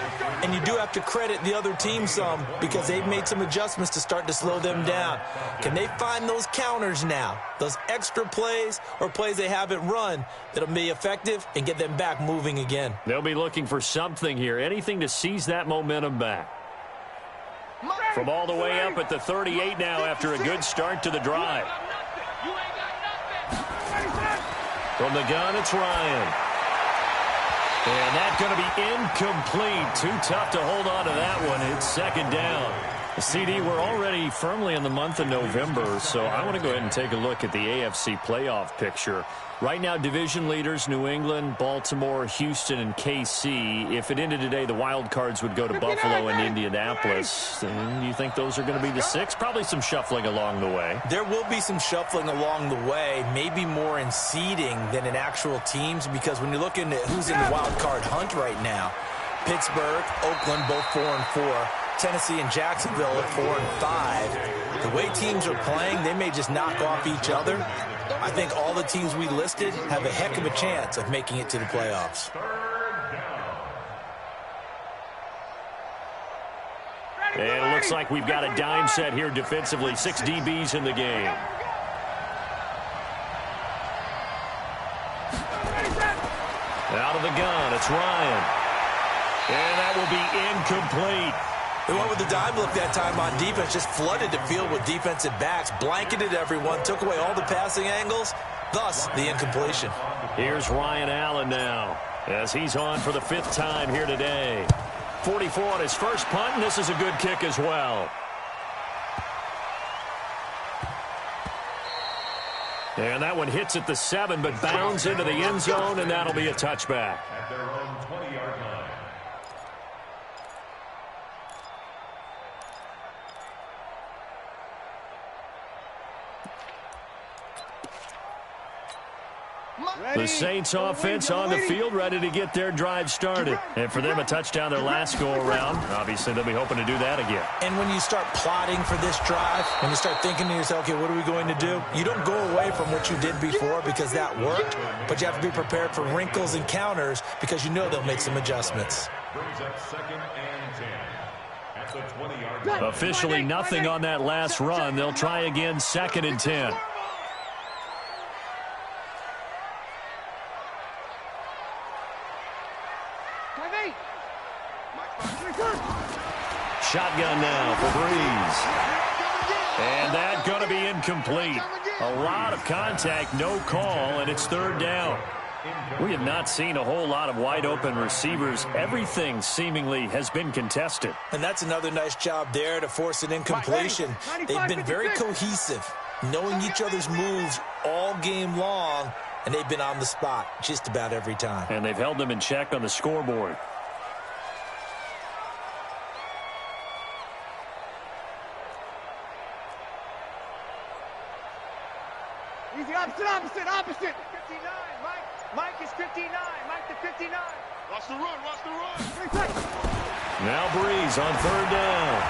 And you do have to credit the other team some because they've made some adjustments to start to slow them down. Can they find those counters now, those extra plays or plays they haven't run that'll be effective and get them back moving again? They'll be looking for something here, anything to seize that momentum back. From all the way up at the 38 now after a good start to the drive. From the gun, it's Ryan. And that's going to be incomplete. Too tough to hold on to that one. It's second down. CD, we're already firmly in the month of November, so I want to go ahead and take a look at the AFC playoff picture. Right now, division leaders, New England, Baltimore, Houston, and KC. If it ended today, the wild cards would go to Buffalo and Indianapolis. And you think those are going to be the 6? Probably some shuffling along the way. There will be some shuffling along the way, maybe more in seeding than in actual teams, because when you're looking at who's in the wild card hunt right now, Pittsburgh, Oakland, both 4-4. Tennessee and Jacksonville at 4-5. The way teams are playing, they may just knock off each other. I think all the teams we listed have a heck of a chance of making it to the playoffs. And it looks like we've got a dime set here defensively. 6 DBs in the game. Out of the gun, it's Ryan. And that will be incomplete. They went with the dime look that time on defense, just flooded the field with defensive backs, blanketed everyone, took away all the passing angles, thus the incompletion. Here's Ryan Allen now, as he's on for the 5th time here today. 44 on his first punt, and this is a good kick as well. And that one hits at the 7, but bounds into the end zone, and that'll be a touchback. At their own 20-yard line. The Saints offense on the field, ready to get their drive started. And for them, a touchdown their last go-around. Obviously, they'll be hoping to do that again. And when you start plotting for this drive, when you start thinking to yourself, okay, what are we going to do? You don't go away from what you did before because that worked, but you have to be prepared for wrinkles and counters because you know they'll make some adjustments. Brings up 2nd and 10 at the 20-yard line. Officially nothing on that last run. They'll try again, 2nd and 10. Shotgun now for Breeze. And that's going to be incomplete. A lot of contact, no call, and it's 3rd down. We have not seen a whole lot of wide-open receivers. Everything seemingly has been contested. And that's another nice job there to force an incompletion. They've been very cohesive, knowing each other's moves all game long, and they've been on the spot just about every time. And they've held them in check on the scoreboard. Easy, opposite. 59, Mike is 59. Mike to 59. Watch the run. Now Breeze on 3rd down.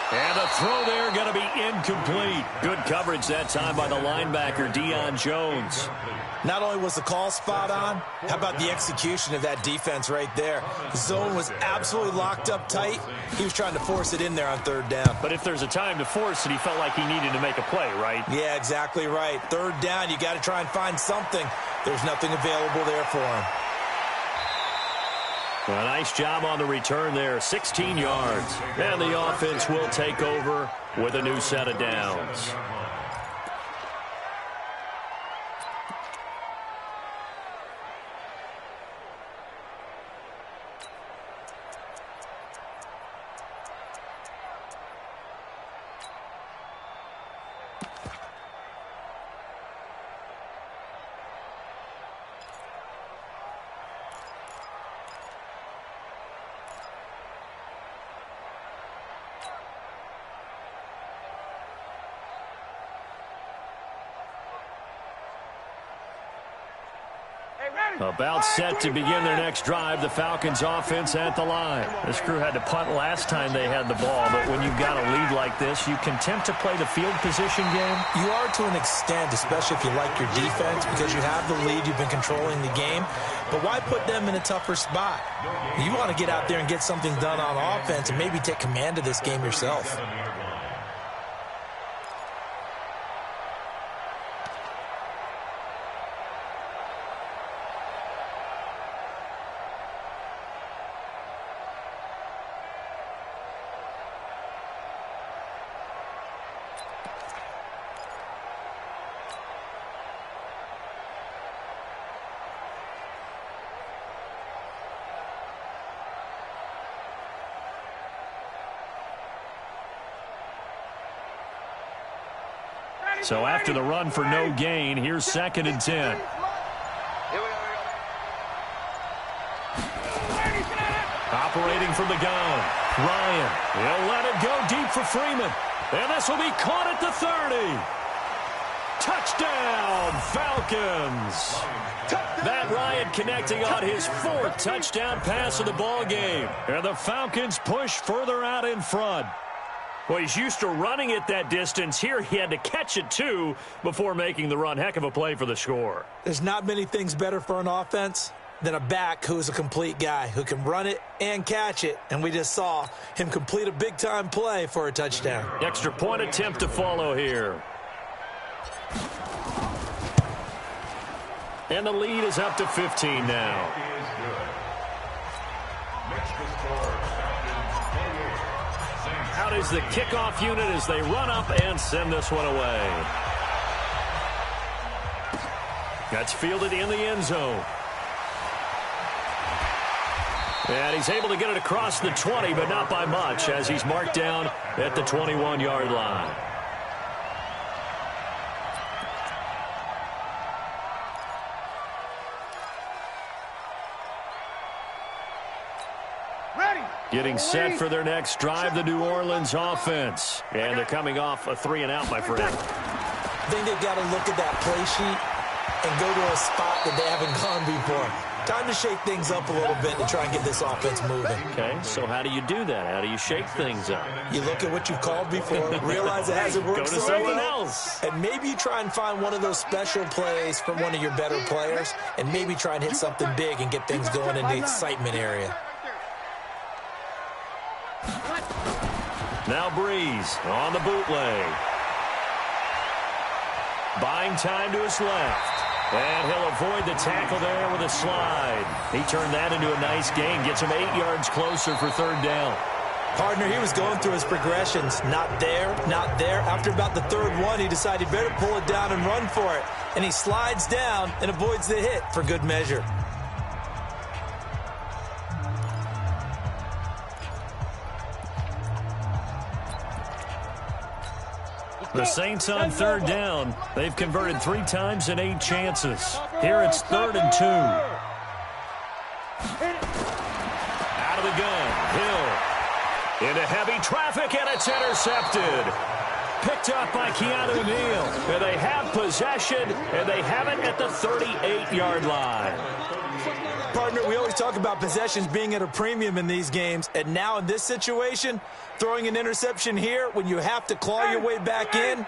And the throw there going to be incomplete. Good coverage that time by the linebacker, Deion Jones. Not only was the call spot on, how about the execution of that defense right there? The zone was absolutely locked up tight. He was trying to force it in there on 3rd down. But if there's a time to force it, he felt like he needed to make a play, right? Yeah, exactly right. 3rd down, you got to try and find something. There's nothing available there for him. Well, nice job on the return there, 16 yards. And the offense will take over with a new set of downs. About set to begin their next drive, the Falcons offense at the line. This crew had to punt last time they had the ball, but when you've got a lead like this, you can tempt to play the field position game. You are to an extent, especially if you like your defense, because you have the lead, you've been controlling the game. But why put them in a tougher spot? You want to get out there and get something done on offense and maybe take command of this game yourself. So after the run for no gain, here's 2nd and 10. Operating from the gun, Ryan. He'll let it go deep for Freeman. And this will be caught at the 30. Touchdown, Falcons. Matt Ryan connecting on his 4th touchdown pass of the ball game. And the Falcons push further out in front. Well, he's used to running it that distance. Here he had to catch it, too, before making the run. Heck of a play for the score. There's not many things better for an offense than a back who's a complete guy, who can run it and catch it. And we just saw him complete a big-time play for a touchdown. Extra point attempt to follow here. And the lead is up to 15 now. out is the kickoff unit as they run up and send this one away. That's fielded in the end zone. And he's able to get it across the 20, but not by much, as he's marked down at the 21-yard line. Getting set for their next drive, the New Orleans offense. And they're coming off a 3-and-out, my friend. I think they've got to look at that play sheet and go to a spot that they haven't gone before. Time to shake things up a little bit to try and get this offense moving. Okay, so how do you do that? How do you shake things up? You look at what you've called before, realize it hasn't worked Go to so something well, else. and maybe you try and find one of those special plays from one of your better players, and maybe try and hit something big and get things going in the excitement area. Now Breeze on the bootleg. Buying time to his left. And he'll avoid the tackle there with a slide. He turned that into a nice gain. Gets him 8 yards closer for third down. Partner, he was going through his progressions. Not there, not there. After about the third one, he decided better pull it down and run for it. And he slides down and avoids the hit for good measure. The Saints on third down. They've converted 3 times in 8 chances. Here it's 3rd and 2. Out of the gun. Hill. Into heavy traffic, and it's intercepted. Picked up by Keanu Neal. And they have possession, and they have it at the 38-yard line. Partner, we always talk about possessions being at a premium in these games, and now in this situation, throwing an interception here when you have to claw your way back in,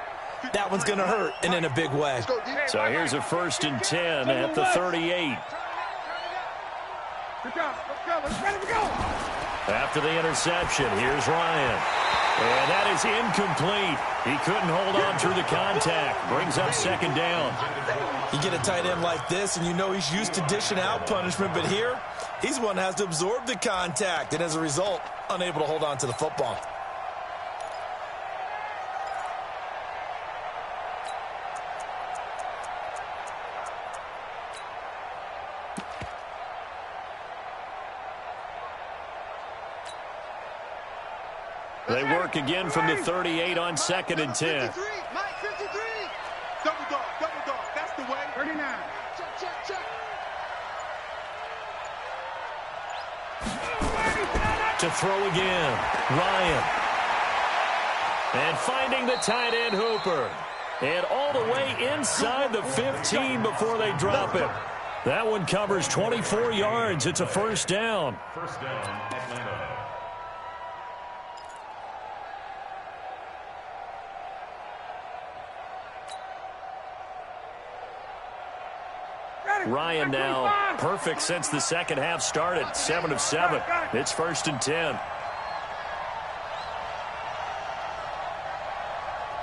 that one's going to hurt, and in a big way. So here's a 1st and 10 at the 38. After the interception, here's Ryan. And that is incomplete. He couldn't hold on through the contact. Brings up 2nd down. You get a tight end like this, and you know he's used to dishing out punishment, but here, he's one that has to absorb the contact, and as a result, unable to hold on to the football. They work again from the 38 on 2nd and 10. Mike, 53. Double dog. That's the way. 39. Check. To throw again, Ryan. And finding the tight end Hooper. And all the way inside the 15 before they drop it. That one covers 24 yards. It's a 1st down. 1st down, Atlanta. Ryan now perfect since the second half started. 7 of 7. It's 1st and 10.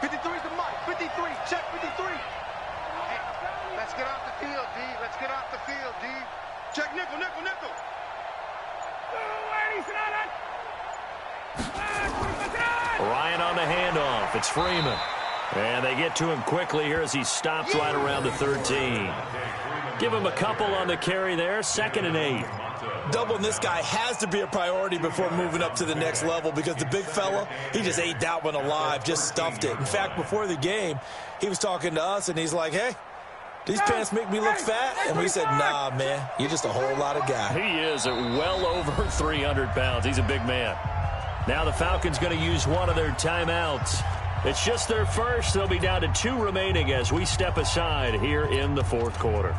53 to Mike. 53. Check 53. Hey, let's get off the field, D. Let's get off the field, D. Check nickel. Ryan on the handoff. It's Freeman. And they get to him quickly here as he stops right around the 13. Give him a couple on the carry there. 2nd and 8. Doubling this guy has to be a priority before moving up to the next level because the big fella, he just ate that one alive, just stuffed it. In fact, before the game, he was talking to us, and he's like, hey, these pants make me look fat? And we said, nah, man, you're just a whole lot of guy. He is at well over 300 pounds. He's a big man. Now the Falcons going to use one of their timeouts. It's just their first. They'll be down to 2 remaining as we step aside here in the 4th quarter.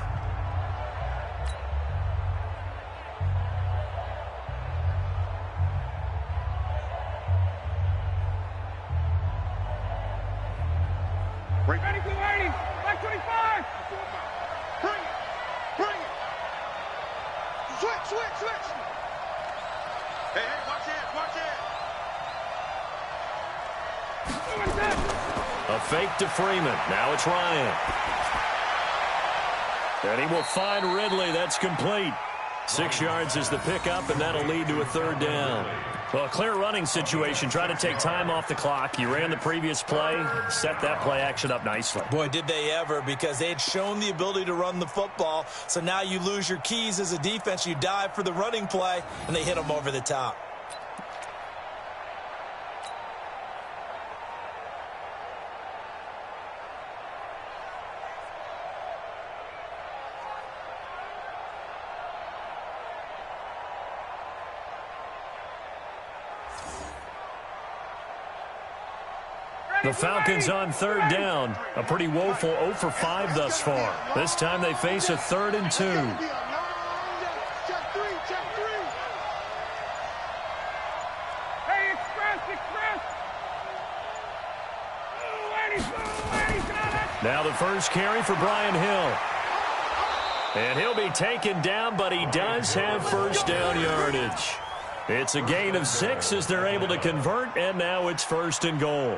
Ready. Like 25. Bring it. Switch. Hey, watch it. A fake to Freeman. Now it's Ryan. And he will find Ridley. That's complete. 6 yards is the pickup, and that'll lead to a 3rd down. Well, a clear running situation. Try to take time off the clock. You ran the previous play, set that play action up nicely. Boy, did they ever, because they had shown the ability to run the football. So now you lose your keys as a defense. You dive for the running play, and they hit them over the top. The Falcons on third down. A pretty woeful 0 for 5 thus far. This time they face a 3rd and 2. Hey, express. Now the first carry for Brian Hill. And he'll be taken down, but he does have first down yardage. It's a gain of 6 as they're able to convert, and now it's 1st and goal.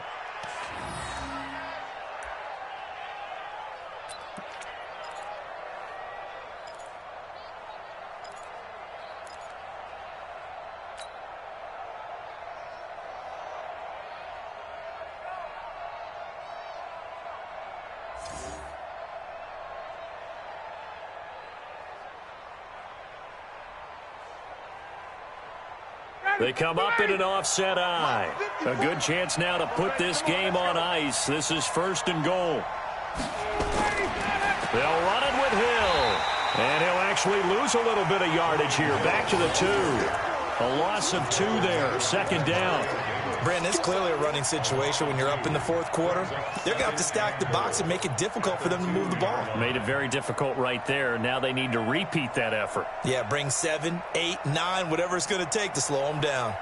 They come up in an offset eye. A good chance now to put this game on ice. This is 1st and goal. They'll run it with Hill. And he'll actually lose a little bit of yardage here. Back to the 2. A loss of 2 there. 2nd down. Brandon, it's clearly a running situation when you're up in the 4th quarter. They're going to have to stack the box and make it difficult for them to move the ball. Made it very difficult right there. Now they need to repeat that effort. Yeah, bring 7, 8, 9, whatever it's going to take to slow them down.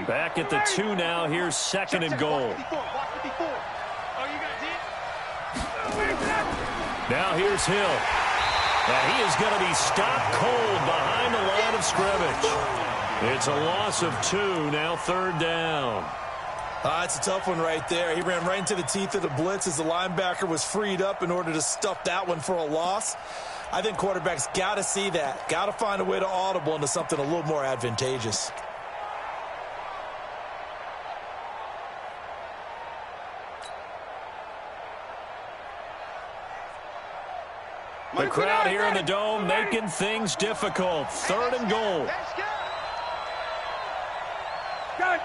Back at the 2 now. Here's 2nd and goal. Now here's Hill. And he is going to be stopped cold behind the line of scrimmage. It's a loss of 2, now 3rd down. It's a tough one right there. He ran right into the teeth of the blitz as the linebacker was freed up in order to stuff that one for a loss. I think quarterbacks got to see that. Got to find a way to audible into something a little more advantageous. The crowd here in the Dome making things difficult. 3rd and goal. Gun.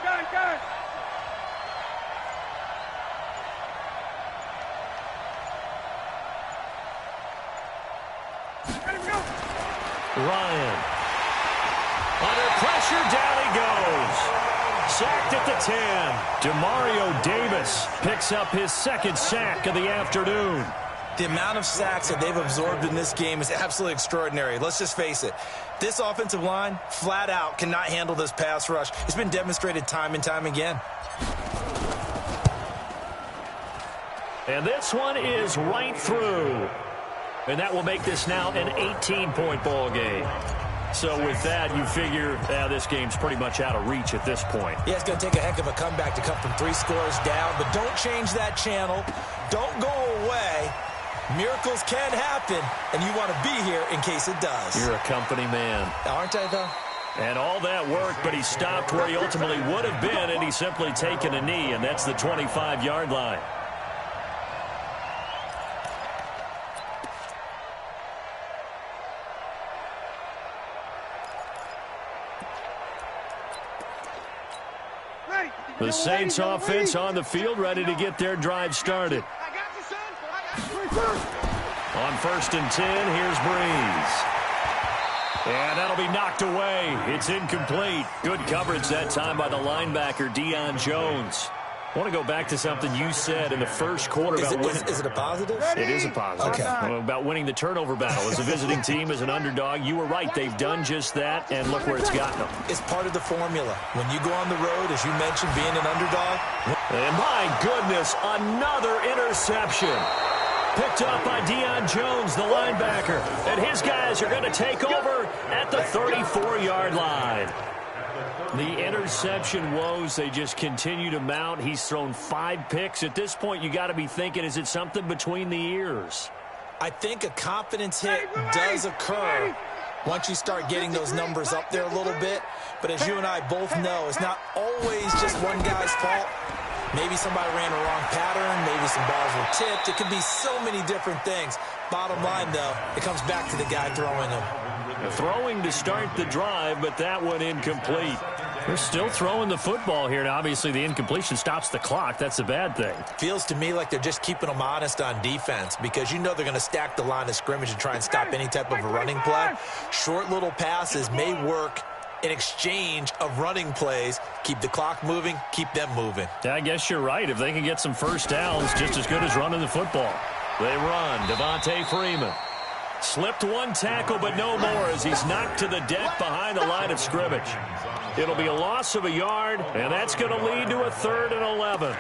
Ryan. Under pressure, down he goes. Sacked at the 10. Demario Davis picks up his 2nd sack of the afternoon. The amount of sacks that they've absorbed in this game is absolutely extraordinary. Let's just face it. This offensive line, flat out, cannot handle this pass rush. It's been demonstrated time and time again. And this one is right through. And that will make this now an 18-point ball game. So with that, you figure this game's pretty much out of reach at this point. Yeah, it's going to take a heck of a comeback to come from 3 scores down. But don't change that channel. Don't go away. Miracles can happen, and you want to be here in case it does. You're a company man. Aren't I, though? And all that work, but he stopped where he ultimately would have been, and he's simply taken a knee, and that's the 25-yard line. The Saints offense on the field, ready to get their drive started. On 1st and 10, here's Breeze. And that'll be knocked away. It's incomplete. Good coverage that time by the linebacker, Deion Jones. I want to go back to something you said in the first quarter about winning. Is it a positive? It is a positive. Okay. About winning the turnover battle. As a visiting team, as an underdog, you were right. They've done just that, and look where it's gotten them. It's part of the formula. When you go on the road, as you mentioned, being an underdog. And my goodness, another interception. Picked up by Deion Jones, the linebacker. And his guys are going to take over at the 34-yard line. The interception woes, they just continue to mount. He's thrown 5 picks. At this point, you got to be thinking, is it something between the ears? I think a confidence hit does occur once you start getting those numbers up there a little bit. But as you and I both know, it's not always just one guy's fault. Maybe somebody ran a wrong pattern. Maybe some balls were tipped. It could be so many different things. Bottom line, though, it comes back to the guy throwing them. Throwing to start the drive, but that one incomplete. They're still throwing the football here. Now, obviously, the incompletion stops the clock. That's a bad thing. Feels to me like they're just keeping them honest on defense because you know they're going to stack the line of scrimmage and try and stop any type of a running play. Short little passes may work in exchange of running plays. Keep the clock moving, keep them moving. Yeah, I guess you're right. If they can get some first downs, just as good as running the football. They run. Devontae Freeman. Slipped one tackle, but no more as he's knocked to the deck behind the line of scrimmage. It'll be a loss of a yard, and that's going to lead to a 3rd and 11.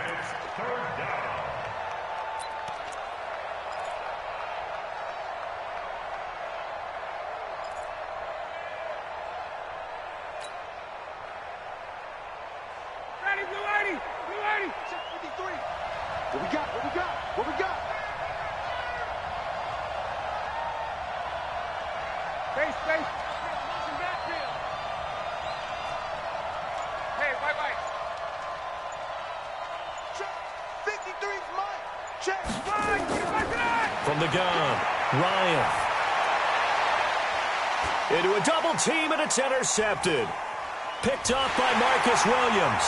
Ready, blue 80, blue 80. Check 53. What we got? What we got? What we got? Face, face. Motion backfield. Hey, bye. Check. 53's mine. Check. From the gun, Ryan. Into a double team, and it's intercepted. Picked off by Marcus Williams.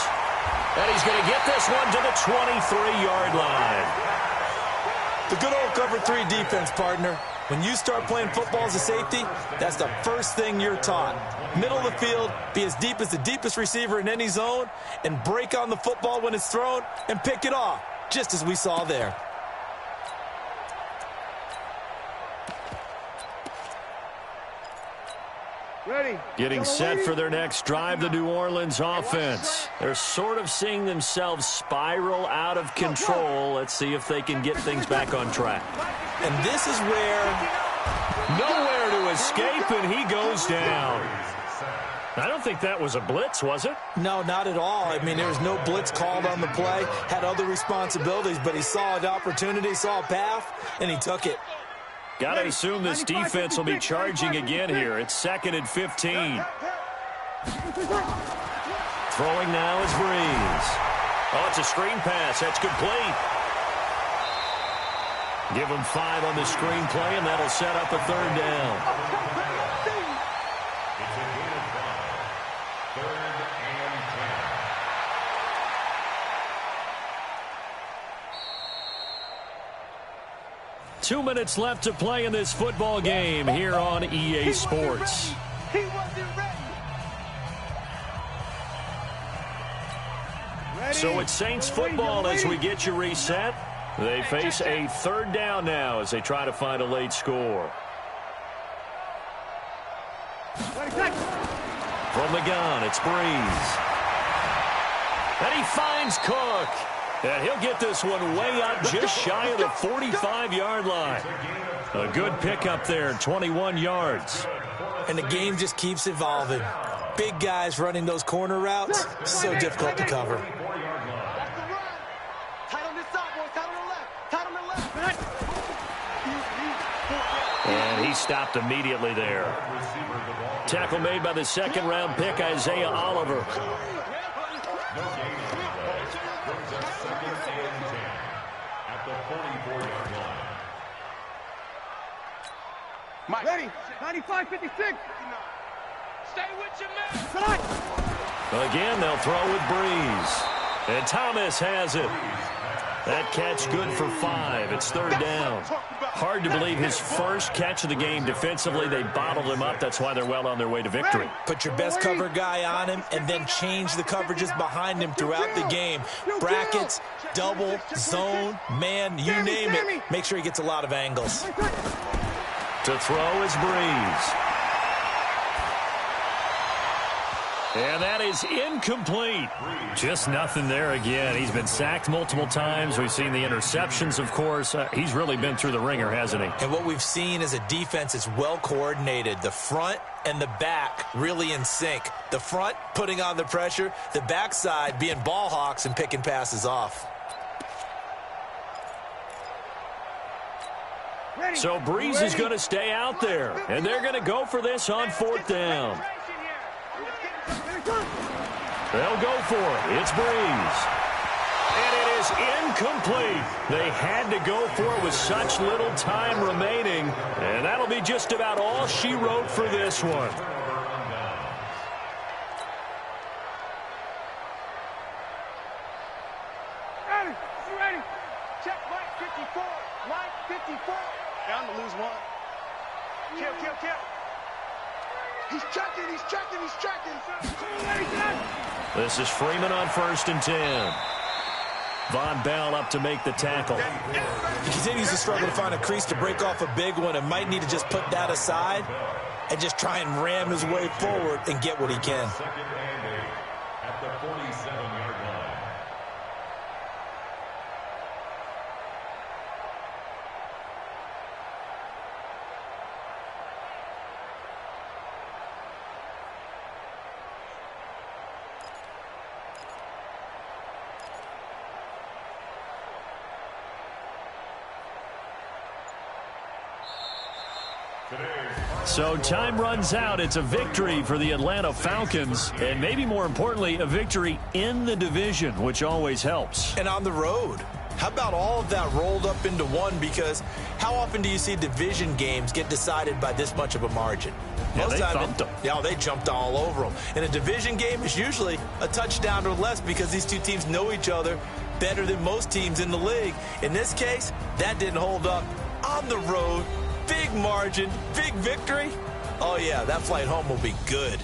And he's going to get this one to the 23-yard line. The good old cover 3 defense, partner. When you start playing football as a safety, that's the first thing you're taught. Middle of the field, be as deep as the deepest receiver in any zone, and break on the football when it's thrown and pick it off, just as we saw there. Ready. Getting set for their next drive, the New Orleans offense. They're sort of seeing themselves spiral out of control. Let's see if they can get things back on track. And this is where nowhere to escape, and he goes down. I don't think that was a blitz, was it? No, not at all. I mean, there was no blitz called on the play, had other responsibilities, but he saw an opportunity, saw a path, and he took it. Got to assume this defense will be charging again here. It's 2nd and 15. Throwing now is Breeze. Oh, it's a screen pass. That's complete. Give him 5 on the screen play, and that'll set up a 3rd down. It's a gain of 5. 3rd and 10. 2 minutes left to play in this football game here on EA Sports. He wasn't ready. So it's Saints football as we get you reset. They face a 3rd down now as they try to find a late score. From the gun, it's Breeze. And he finds Cook. And he'll get this one way up just shy of the 45-yard line. A good pickup there, 21 yards. And the game just keeps evolving. Big guys running those corner routes, so difficult to cover. And he stopped immediately there. Tackle made by the 2nd-round pick, Isaiah Oliver. Mike. Ready. 95, 56. Stay with your man. Again, they'll throw with Breeze. And Thomas has it. That catch good for 5. It's 3rd down. Hard to believe his first catch of the game defensively. They bottled him up. That's why they're well on their way to victory. Put your best cover guy on him and then change the coverages behind him throughout the game. Brackets, double, zone, man, you name it. Make sure he gets a lot of angles. To throw is Breeze. And that is incomplete. Just nothing there again. He's been sacked multiple times. We've seen the interceptions, of course. He's really been through the ringer, hasn't he? And what we've seen is a defense that's well coordinated. The front and the back really in sync. The front putting on the pressure. The backside being ball hawks and picking passes off. So Breeze is going to stay out there, and they're going to go for this on 4th down. They'll go for it. It's Breeze. And it is incomplete. They had to go for it with such little time remaining, and that'll be just about all she wrote for this one. Ready. Check Mike 54. Mike 54. Down to lose one. Kill. He's checking. This is Freeman on 1st and 10. Von Bell up to make the tackle. He continues to struggle to find a crease to break off a big one and might need to just put that aside and just try and ram his way forward and get what he can. Second and 8 at the 47-yard line. So time runs out. It's a victory for the Atlanta Falcons, and maybe more importantly, a victory in the division, which always helps. And on the road. How about all of that rolled up into one? Because how often do you see division games get decided by this much of a margin? Yeah, they thumped them. Yeah, they jumped all over them. And a division game is usually a touchdown or less because these two teams know each other better than most teams in the league. In this case, that didn't hold up. On the road, big margin, big victory. Oh, yeah, that flight home will be good.